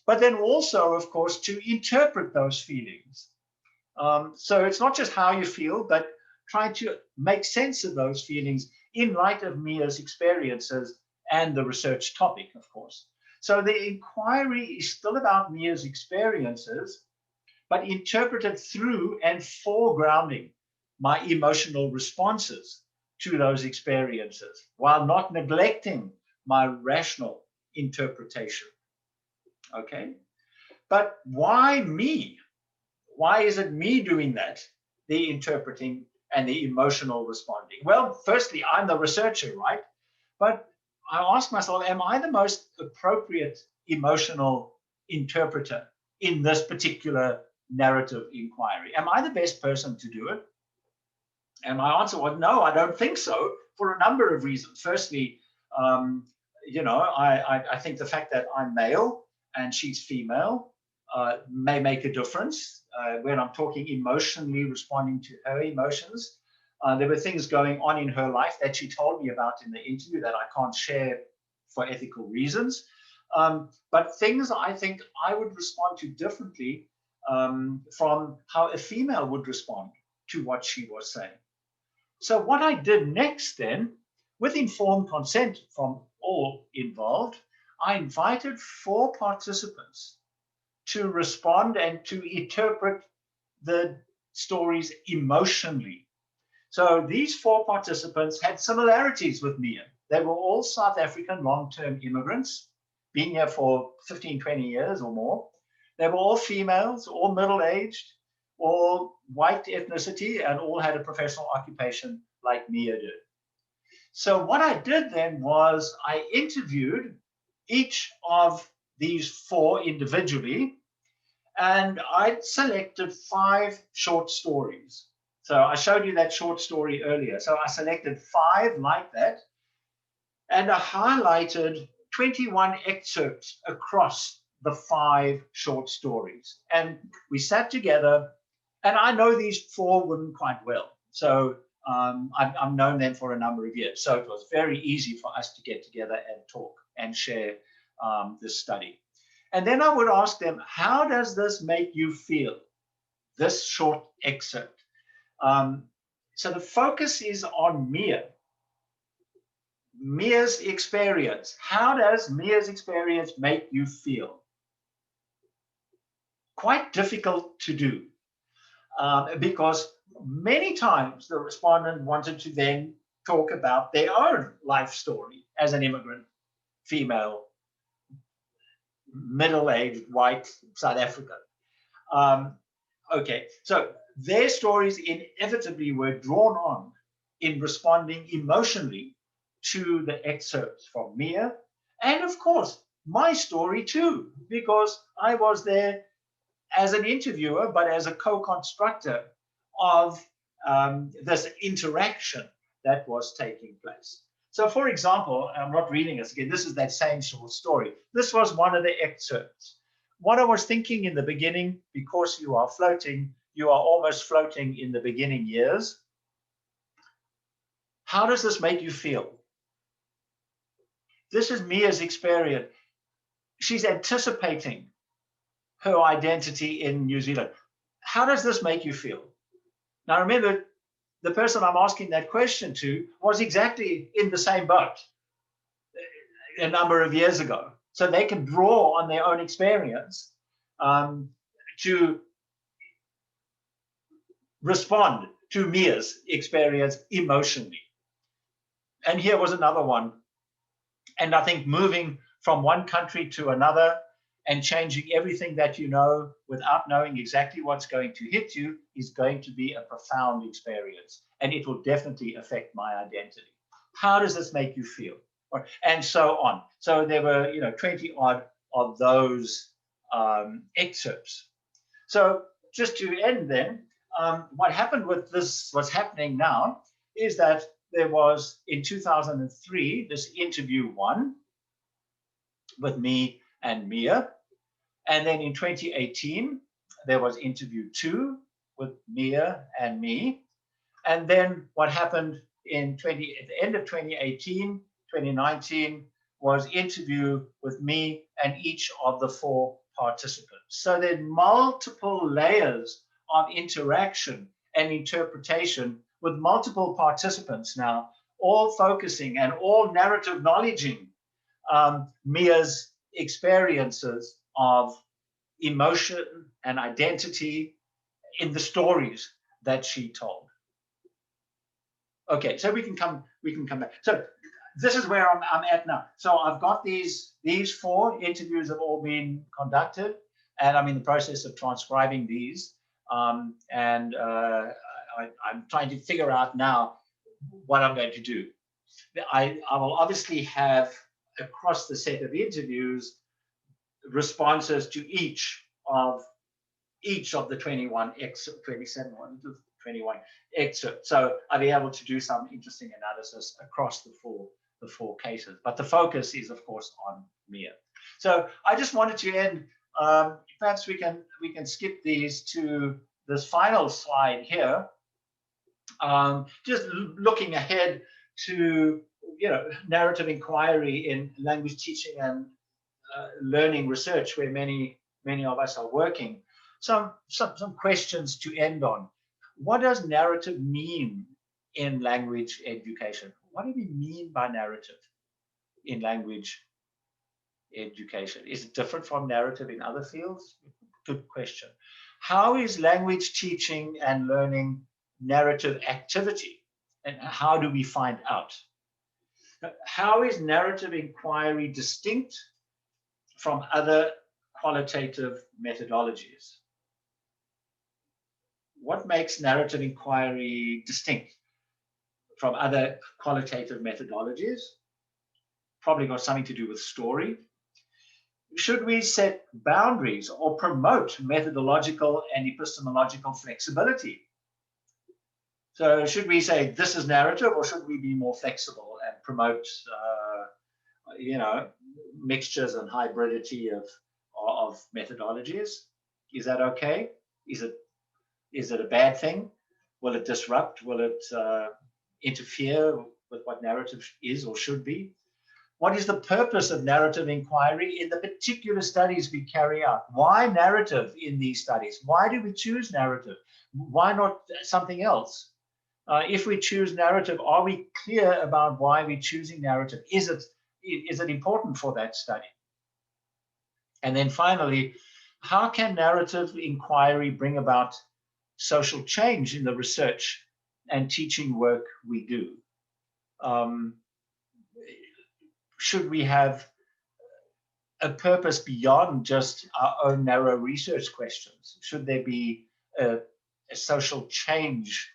But then also, of course, to interpret those feelings. So it's not just how you feel, but trying to make sense of those feelings in light of Mia's experiences and the research topic, of course. So the inquiry is still about Mia's experiences, but interpreted through and foregrounding my emotional responses to those experiences, while not neglecting my rational interpretation. Okay? But why me? Why is it me doing that? The interpreting and the emotional responding. Well, firstly, I'm the researcher, right? But I ask myself, am I the most appropriate emotional interpreter in this particular narrative inquiry? Am I the best person to do it? And my answer was, no, I don't think so, for a number of reasons. Firstly, I think the fact that I'm male and she's female may make a difference when I'm talking emotionally, responding to her emotions. There were things going on in her life that she told me about in the interview that I can't share for ethical reasons. But things I think I would respond to differently from how a female would respond to what she was saying. So what I did next then, with informed consent from all involved, I invited 4 participants to respond and to interpret the stories emotionally. So these 4 participants had similarities with Mia. They were all South African long-term immigrants, been here for 15, 20 years or more. They were all females, all middle-aged, all white ethnicity, and all had a professional occupation like Mia did. So what I did then was I interviewed each of these 4 individually, and I selected 5 short stories. So I showed you that short story earlier. So I selected 5 like that, and I highlighted 21 excerpts across the 5 short stories. And we sat together, and I know these 4 women quite well. So I've known them for a number of years. So it was very easy for us to get together and talk and share this study. And then I would ask them, how does this make you feel, this short excerpt? So the focus is on Mia. Mia's experience. How does Mia's experience make you feel? Quite difficult to do because many times the respondent wanted to then talk about their own life story as an immigrant, female, middle-aged, white South African. Okay, so their stories inevitably were drawn on in responding emotionally to the excerpts from Mia, and of course, my story too, because I was there as an interviewer, but as a co-constructor of this interaction that was taking place. So for example, I'm not reading this again, this is that same short story. This was one of the excerpts. What I was thinking in the beginning, because you are floating, you are almost floating in the beginning years. How does this make you feel? This is Mia's experience. She's anticipating her identity in New Zealand. How does this make you feel? Now remember, the person I'm asking that question to was exactly in the same boat a number of years ago. So they can draw on their own experience to respond to Mia's experience emotionally. And here was another one. And I think moving from one country to another and changing everything that you know without knowing exactly what's going to hit you is going to be a profound experience. And it will definitely affect my identity. How does this make you feel? And so on. So there were, 20 odd of those excerpts. So just to end then, what happened with this, what's happening now, is that there was in 2003 this interview 1 with me and Mia, and then in 2018 there was interview 2 with Mia and me, and then what happened at the end of 2018, 2019 was interview with me and each of the 4 participants. So there are multiple layers of interaction and interpretation with multiple participants now, all focusing and all narrative knowledging Mia's experiences of emotion and identity in the stories that she told. Okay, so we can come back. So this is where I'm at now. So I've got these 4 interviews have all been conducted, and I'm in the process of transcribing these. I'm trying to figure out now what I'm going to do. I will obviously have across the set of interviews responses to each of the 21 excerpts. So I'll be able to do some interesting analysis across the four cases. But the focus is, of course, on Mia. So I just wanted to end. Perhaps we can skip these to this final slide here. Just looking ahead to narrative inquiry in language teaching and learning research, where many of us are working. Some questions to end on. What does narrative mean in language education? What do we mean by narrative in language education? Is it different from narrative in other fields? Good question. How is language teaching and learning narrative activity? And how do we find out? How is narrative inquiry distinct from other qualitative methodologies? What makes narrative inquiry distinct from other qualitative methodologies? Probably got something to do with story. Should we set boundaries or promote methodological and epistemological flexibility? So should we say this is narrative, or should we be more flexible and promote mixtures and hybridity of methodologies? Is that okay? Is it a bad thing? Will it disrupt? Will it interfere with what narrative is or should be? What is the purpose of narrative inquiry in the particular studies we carry out? Why narrative in these studies? Why do we choose narrative? Why not something else? If we choose narrative, are we clear about why we're choosing narrative? Is it important for that study? And then finally, how can narrative inquiry bring about social change in the research and teaching work we do? Should we have a purpose beyond just our own narrow research questions? Should there be a social change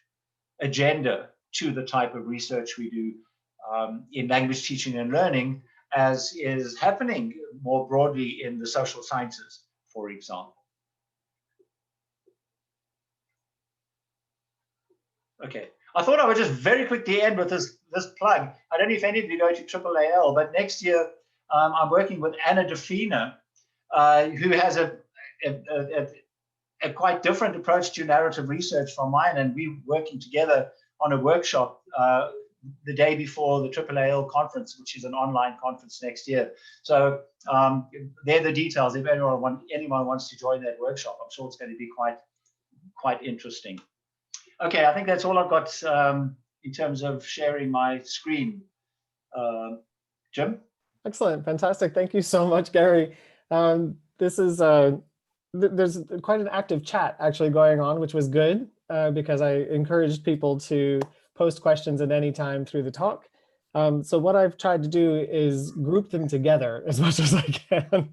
agenda to the type of research we do? in language teaching and learning as is happening more broadly in the social sciences, for example. Okay, I thought I would just very quickly end with this plug. I don't know if any of you go to AAAL, but next year I'm working with Anna Defina, who has a quite different approach to narrative research from mine, and we're working together on a workshop the day before the AAAL conference, which is an online conference next year. So they're the details. If anyone wants to join that workshop, I'm sure it's going to be quite interesting. Okay, I think that's all I've got in terms of sharing my screen. Jim? Excellent, fantastic. Thank you so much, Gary. This is there's quite an active chat actually going on, which was good because I encouraged people to post questions at any time through the talk. So what I've tried to do is group them together as much as I can. Okay.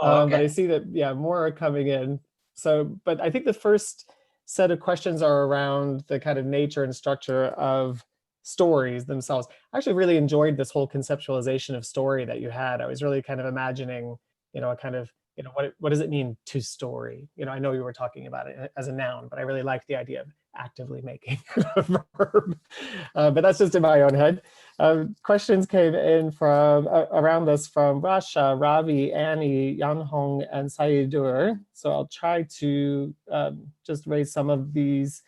But I see that, yeah, more are coming in. So, but I think the first set of questions are around the kind of nature and structure of stories themselves. I actually really enjoyed this whole conceptualization of story that you had. I was really kind of imagining, a kind of, what does it mean to story? I know you were talking about it as a noun, but I really like the idea of actively making a verb. But that's just in my own head. Questions came in from around this from Rasha, Ravi, Annie, Yanhong, and Saidur. So I'll try to just raise some of these.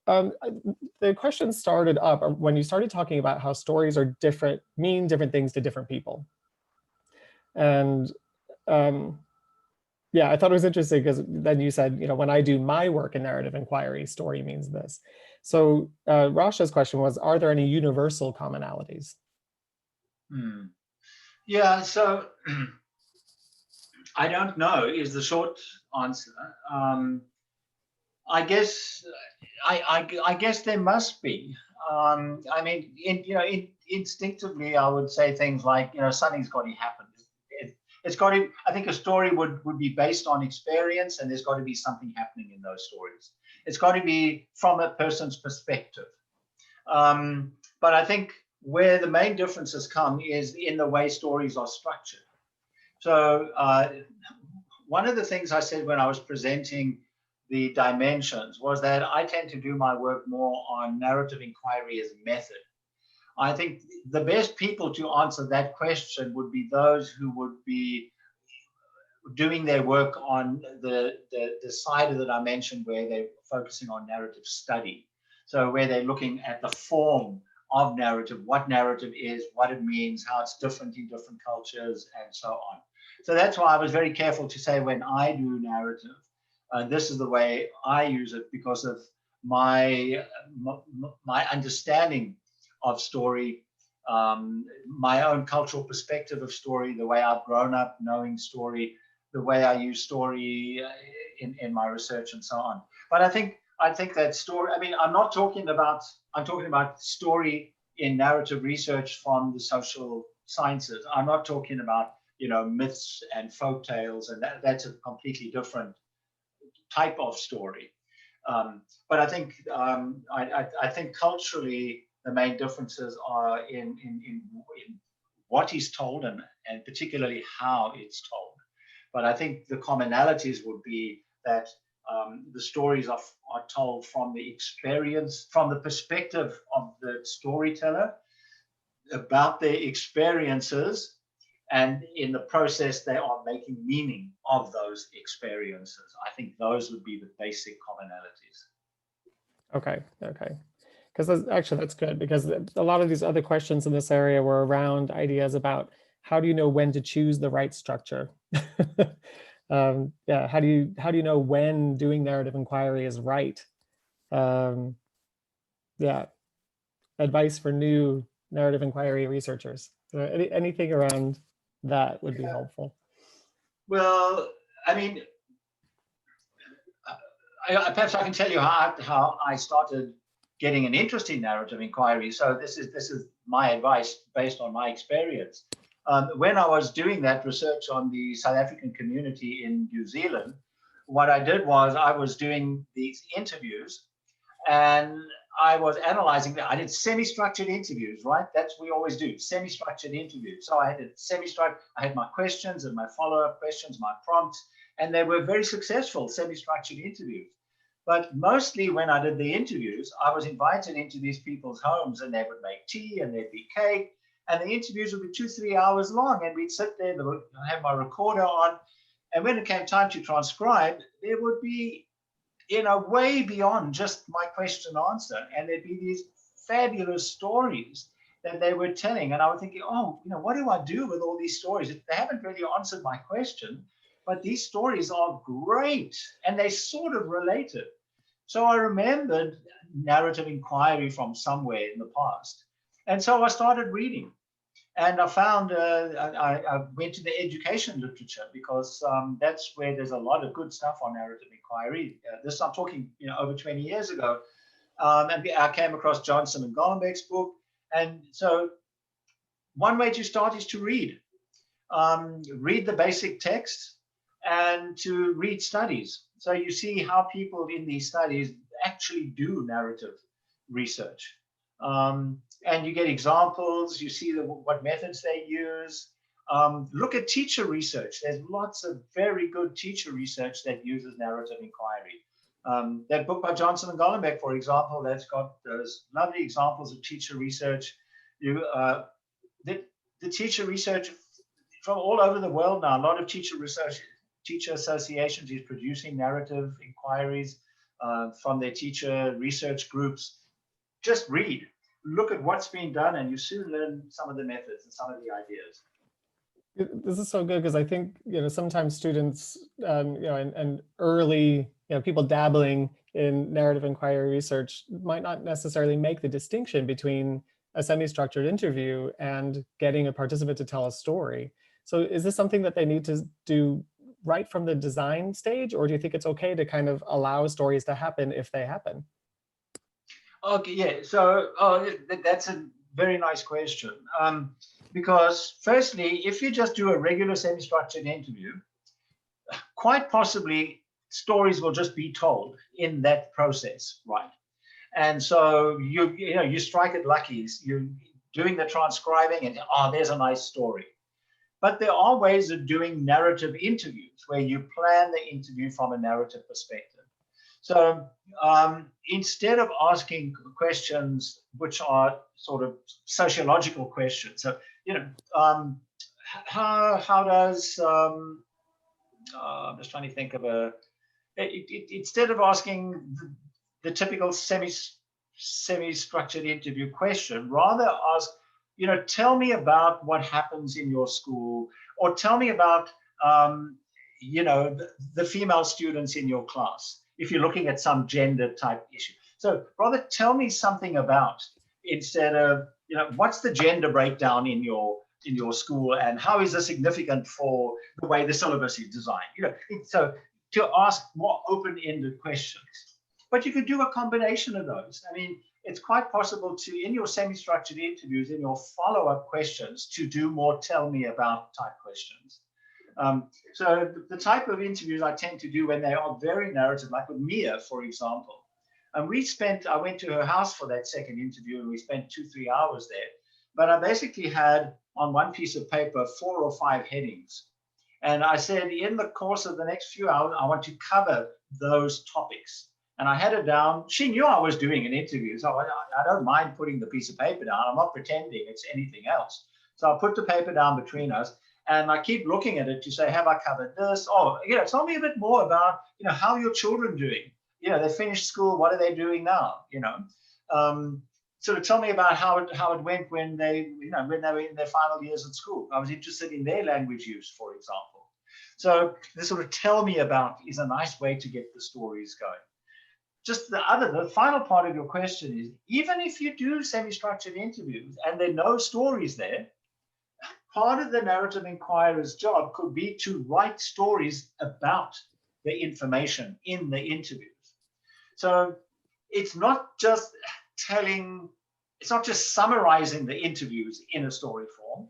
The question started up when you started talking about how stories are different, mean different things to different people. And yeah, I thought it was interesting because then you said, when I do my work in narrative inquiry, story means this. So Rasha's question was, are there any universal commonalities? Yeah, so I don't know is the short answer. I guess I guess there must be. I mean, instinctively, I would say things like, something's got to happen. It's got to. I think a story would be based on experience, and there's got to be something happening in those stories. It's got to be from a person's perspective. But I think where the main differences come is in the way stories are structured. So one of the things I said when I was presenting the dimensions was that I tend to do my work more on narrative inquiry as a method. I think the best people to answer that question would be those who would be doing their work on the side of the dimension where they're focusing on narrative study. So where they're looking at the form of narrative, what narrative is, what it means, how it's different in different cultures, and so on. So that's why I was very careful to say when I do narrative, this is the way I use it because of my understanding of story, my own cultural perspective of story, the way I've grown up knowing story, the way I use story in my research and so on. But I think that story, I mean, I'm talking about story in narrative research from the social sciences. I'm not talking about, myths and folk tales, and that's a completely different type of story. But I think I think culturally the main differences are in what is told and particularly how it's told. But I think the commonalities would be that the stories are told from the experience, from the perspective of the storyteller about their experiences, and in the process they are making meaning of those experiences. I think those would be the basic commonalities. Okay. Because actually that's good, because a lot of these other questions in this area were around ideas about how do you know when to choose the right structure? Yeah, how do you know when doing narrative inquiry is right? Yeah, advice for new narrative inquiry researchers. Anything around that would be helpful. Well, I mean, perhaps I can tell you how I started getting an interest in narrative inquiry. So this is my advice based on my experience. When I was doing that research on the South African community in New Zealand, what I did was I was doing these interviews, and I was analyzing that. I did semi-structured interviews, right? That's what we always do, semi-structured interviews. So I had semi-structured, I had my questions and my follow-up questions, my prompts, and they were very successful semi-structured interviews. But mostly when I did the interviews, I was invited into these people's homes and they would make tea and there'd be cake. And the interviews would be 2-3 hours long. And we'd sit there, I'd have my recorder on. And when it came time to transcribe, there would be, way beyond just my question answer. And there'd be these fabulous stories that they were telling. And I was thinking, what do I do with all these stories? They haven't really answered my question, but these stories are great and they sort of related. So I remembered narrative inquiry from somewhere in the past. And so I started reading. And I found, I went to the education literature because that's where there's a lot of good stuff on narrative inquiry. This I'm talking, over 20 years ago. And I came across Johnson and Golombek's book. And so one way to start is to read. Read the basic text and to read studies. So you see how people in these studies actually do narrative research. And you get examples, you see what methods they use. Look at teacher research. There's lots of very good teacher research that uses narrative inquiry. That book by Johnson and Golombek, for example, that's got those lovely examples of teacher research. The teacher research from all over the world now, a lot of teacher research, teacher associations is producing narrative inquiries from their teacher research groups. Just read, look at what's being done, and you soon learn some of the methods and some of the ideas. This is so good because I think, sometimes students, and early, people dabbling in narrative inquiry research might not necessarily make the distinction between a semi-structured interview and getting a participant to tell a story. So is this something that they need to do right from the design stage, or do you think it's okay to kind of allow stories to happen if they happen? Okay, yeah. So that's a very nice question. Because firstly, if you just do a regular semi-structured interview, quite possibly stories will just be told in that process, right? And so you strike it lucky. You're doing the transcribing and there's a nice story. But there are ways of doing narrative interviews where you plan the interview from a narrative perspective. So instead of asking questions which are sort of sociological questions, so how does I'm just trying to think of instead of asking the typical semi-structured interview question, rather ask, tell me about what happens in your school, or tell me about the female students in your class, if you're looking at some gender type issue. So rather tell me something about, instead of, what's the gender breakdown in your school and how is this significant for the way the syllabus is designed? So to ask more open-ended questions. But you could do a combination of those. I mean, it's quite possible to, in your semi-structured interviews, in your follow-up questions, to do more tell me about type questions. So the type of interviews I tend to do when they are very narrative, like with Mia, for example. And I went to her house for that second interview and we spent 2-3 hours there. But I basically had on one piece of paper 4 or 5 headings. And I said, in the course of the next few hours, I want to cover those topics. And I had it down. She knew I was doing an interview, so I don't mind putting the piece of paper down. I'm not pretending it's anything else. So I put the paper down between us. And I keep looking at it to say, have I covered this? Oh, tell me a bit more about, how are your children doing? They finished school. What are they doing now? Sort of tell me about how it went when they were in their final years at school. I was interested in their language use, for example. So this sort of tell me about is a nice way to get the stories going. Just the final part of your question is, even if you do semi-structured interviews and there are no stories there, part of the narrative inquirer's job could be to write stories about the information in the interviews. So it's not just summarizing the interviews in a story form.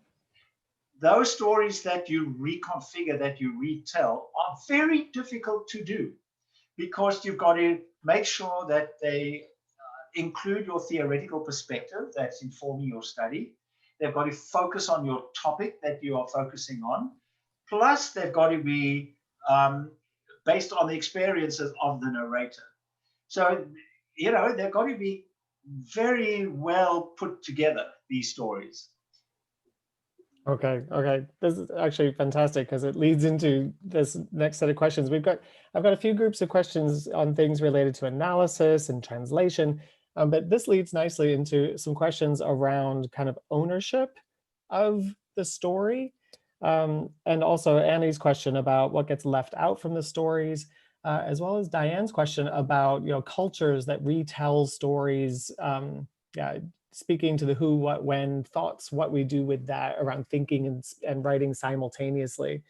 Those stories that you reconfigure, that you retell, are very difficult to do because you've got to make sure that they include your theoretical perspective that's informing your study. They've got to focus on your topic that you are focusing on. Plus, they've got to be based on the experiences of the narrator. So, you know, they've got to be very well put together, these stories. Okay, okay. This is actually fantastic because it leads into this next set of questions. I've got a few groups of questions on things related to analysis and translation, but this leads nicely into some questions around kind of ownership of the story, and also Annie's question about what gets left out from the stories, as well as Diane's question about, you know, cultures that retell stories. Yeah, speaking to the who, what, when, thoughts, what we do with that around thinking and writing simultaneously.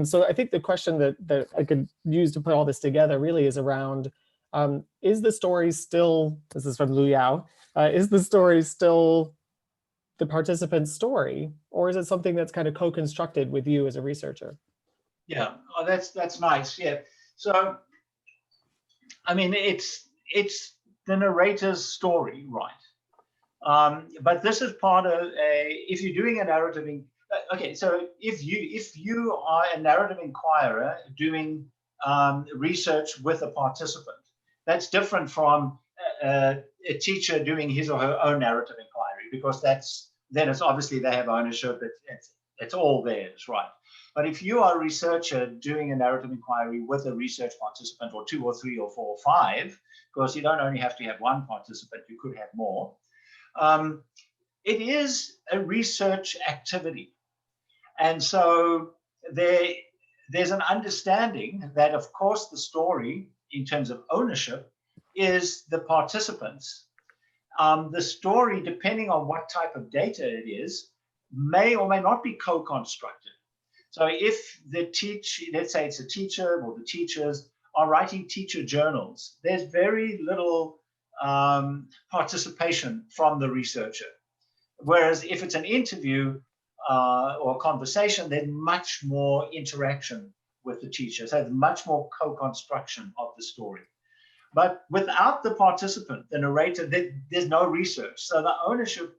So I think the question that I could use to put all this together really is around, is the story still, this is from Lu Yao, is the story still the participant's story, or is it something that's kind of co-constructed with you as a researcher? Yeah, oh, that's nice. Yeah, so I mean, it's the narrator's story, right? But this is part of if you're doing a narrative, okay, so if you are a narrative inquirer doing research with a participant, that's different from a teacher doing his or her own narrative inquiry, because then it's obviously they have ownership. It's all theirs, right? But if you are a researcher doing a narrative inquiry with a research participant, or 2 or 3 or 4 or 5, because you don't only have to have one participant, you could have more. It is a research activity. And so there's an understanding that, of course, the story, in terms of ownership, is the participants. The story, depending on what type of data it is, may or may not be co-constructed. So if let's say it's a teacher, or the teachers are writing teacher journals, there's very little participation from the researcher. Whereas if it's an interview or a conversation, there's much more interaction with the teacher. So there's much more co-construction of the story. But without the participant, the narrator, there's no research. So the ownership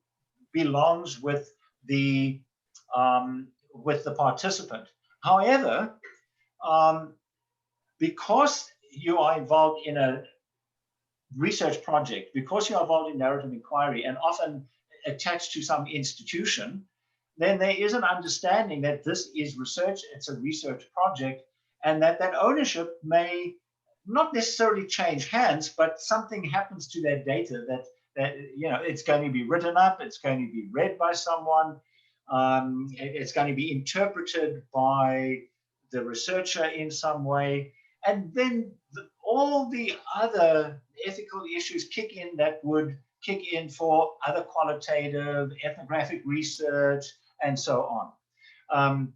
belongs with the participant. However, because you are involved in a research project, because you're involved in narrative inquiry and often attached to some institution, then there is an understanding that this is research, it's a research project, and that ownership may not necessarily change hands, but something happens to that data that you know, it's going to be written up, it's going to be read by someone, it's going to be interpreted by the researcher in some way, and then all the other ethical issues kick in that would kick in for other qualitative, ethnographic research, and so on.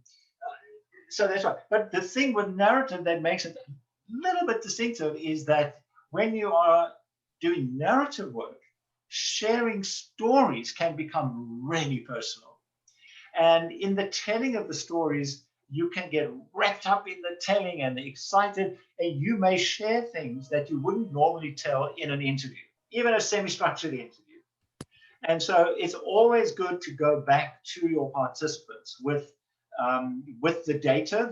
So that's right. But the thing with narrative that makes it a little bit distinctive is that when you are doing narrative work, sharing stories can become really personal. And in the telling of the stories, you can get wrapped up in the telling and excited, and you may share things that you wouldn't normally tell in an interview, even a semi-structured interview. And so it's always good to go back to your participants with the data,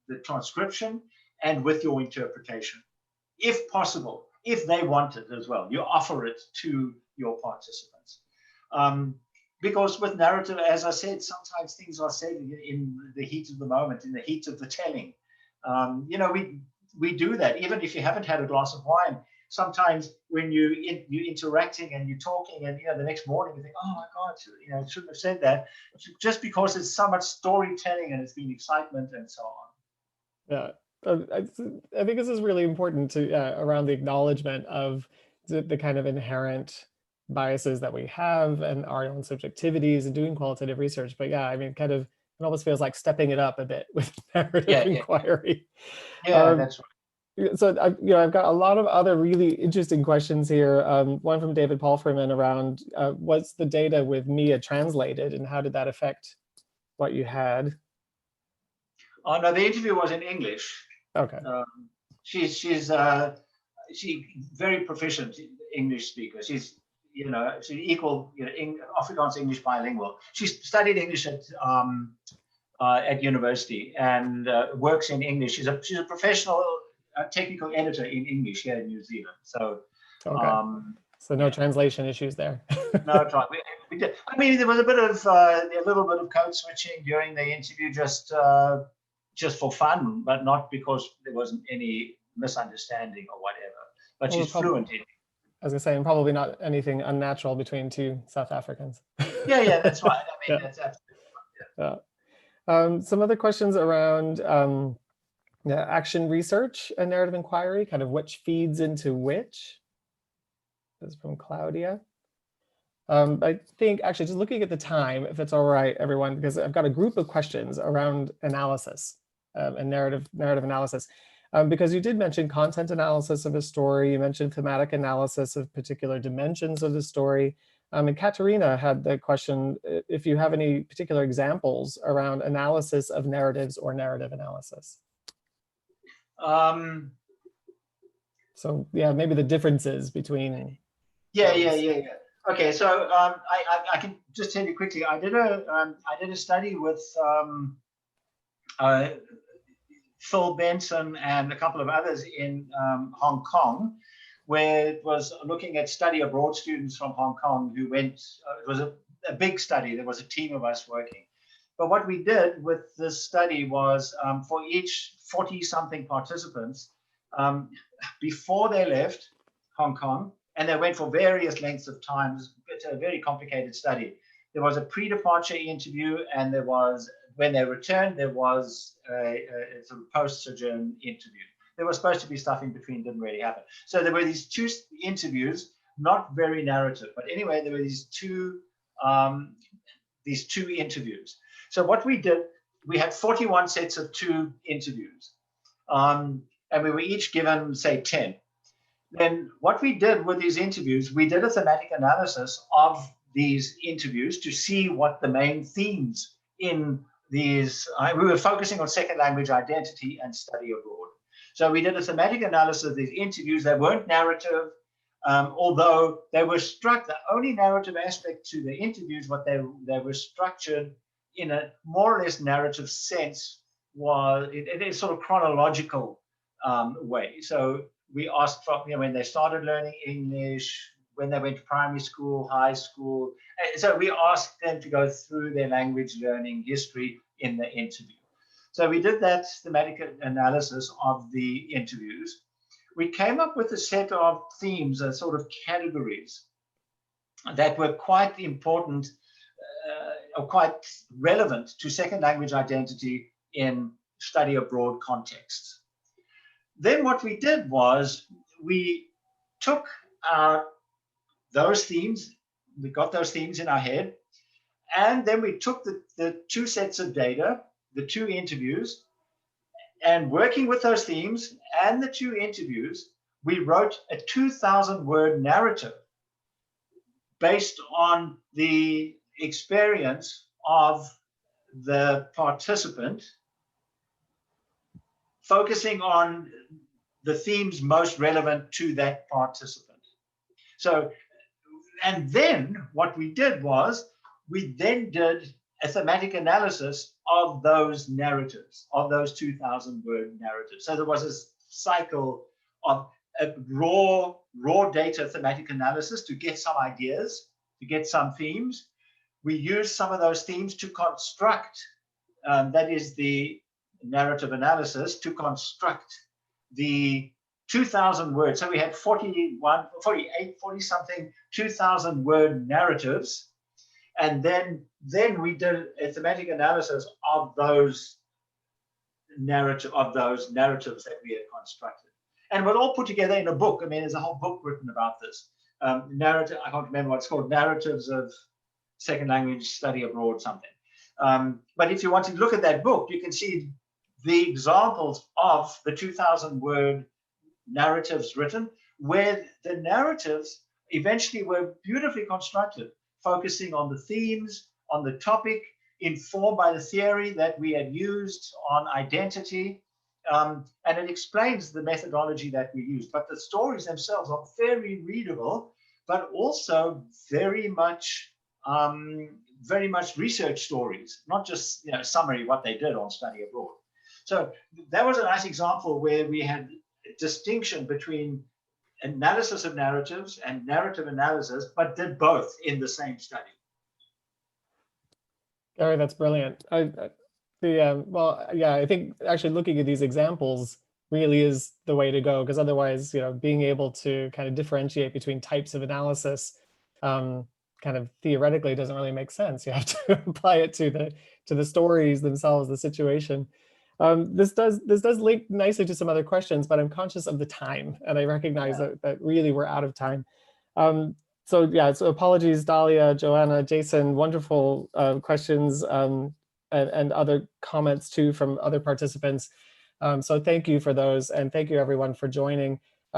the transcription, and with your interpretation, if possible, if they want it as well. You offer it to your participants. Because with narrative, as I said, sometimes things are said in the heat of the moment, in the heat of the telling. You know, we do that, even if you haven't had a glass of wine. Sometimes when you're interacting and you're talking, and you know, the next morning you think, oh my God, you know, I shouldn't have said that, just because it's so much storytelling and it's been excitement and so on. Yeah, I think this is really important to around the acknowledgement of the kind of inherent biases that we have and our own subjectivities and doing qualitative research. But yeah, I mean, kind of, it almost feels like stepping it up a bit with narrative inquiry. Yeah, that's right. So I've got a lot of other really interesting questions here. One from David Palfreman around what's the data with Mia translated and how did that affect what you had? Oh no, the interview was in English. Okay. She's she very proficient English speaker. She's, she's equal, Afrikaans English bilingual. She's studied English at university and works in English. She's a professional technical editor in English here in New Zealand. So, okay. So no translation issues there. No, we did. I mean, there was a little bit of code switching during the interview, just for fun, but not because there wasn't any misunderstanding or whatever. But she's fluent in. As I say, and probably not anything unnatural between two South Africans. Yeah, that's right. I mean, that's absolutely right. Some other questions around action research and narrative inquiry, kind of which feeds into which. This is from Claudia. I think actually just looking at the time, if it's all right, everyone, because I've got a group of questions around analysis and narrative analysis. Because you did mention content analysis of a story, you mentioned thematic analysis of particular dimensions of the story. And Katerina had the question, if you have any particular examples around analysis of narratives or narrative analysis. So yeah, maybe the differences between. Yeah. Okay, so I can just tell you quickly. I did a study with Phil Benson and a couple of others in Hong Kong, where it was looking at study abroad students from Hong Kong who went. It was a big study. There was a team of us working. But what we did with this study was for each 40-something participants, before they left Hong Kong, and they went for various lengths of time. It's a very complicated study. There was a pre-departure interview, and there was, when they returned, there was a sort of post-sojourn interview. There was supposed to be stuff in between, didn't really happen. So there were these two interviews, not very narrative, but anyway, there were these two interviews. So what we did, we had 41 sets of 2 interviews, and we were each given, say, 10. Then what we did with these interviews, we did a thematic analysis of these interviews to see what the main themes in these, we were focusing on second language identity and study abroad. So we did a thematic analysis of these interviews. They weren't narrative, although they were the only narrative aspect to the interviews, what they were structured in a more or less narrative sense, was it is sort of chronological way. So we asked from, when they started learning English, when they went to primary school, high school. So we asked them to go through their language learning history in the interview. So we did that thematic analysis of the interviews. We came up with a set of themes, sort of categories that were quite important or quite relevant to second language identity in study abroad contexts. Then what we did was we took those themes, we got those themes in our head, and then we took the 2 sets of data, the 2 interviews, and working with those themes and the 2 interviews, we wrote a 2,000-word narrative based on the experience of the participant, focusing on the themes most relevant to that participant. So, and then what we did was, we then did a thematic analysis of those narratives, of those 2,000-word narratives. So there was a cycle of a raw data thematic analysis to get some ideas, to get some themes. We used some of those themes to construct, that is the narrative analysis, to construct the 2,000 words. So we had 40-something 2,000-word narratives. And then we did a thematic analysis of those narratives that we had constructed. And it was all put together in a book. I mean, there's a whole book written about this. Narrative, I can't remember what it's called, Narratives of Second Language Study Abroad, something. But if you want to look at that book, you can see the examples of the 2,000-word narratives written, where the narratives eventually were beautifully constructed, focusing on the themes, on the topic, informed by the theory that we had used on identity, and it explains the methodology that we use. But the stories themselves are very readable, but also very much research stories, not just summary what they did on study abroad. So that was a nice example where we had a distinction between analysis of narratives and narrative analysis, but did both in the same study. Gary, that's brilliant. Well, yeah, I think actually looking at these examples really is the way to go, because otherwise, being able to kind of differentiate between types of analysis kind of theoretically doesn't really make sense. You have to apply it to the stories themselves, the situation. This does link nicely to some other questions, but I'm conscious of the time, and I recognize that really we're out of time. So yeah, so apologies, Dahlia, Joanna, Jason, wonderful questions and other comments too from other participants. So thank you for those, and thank you everyone for joining.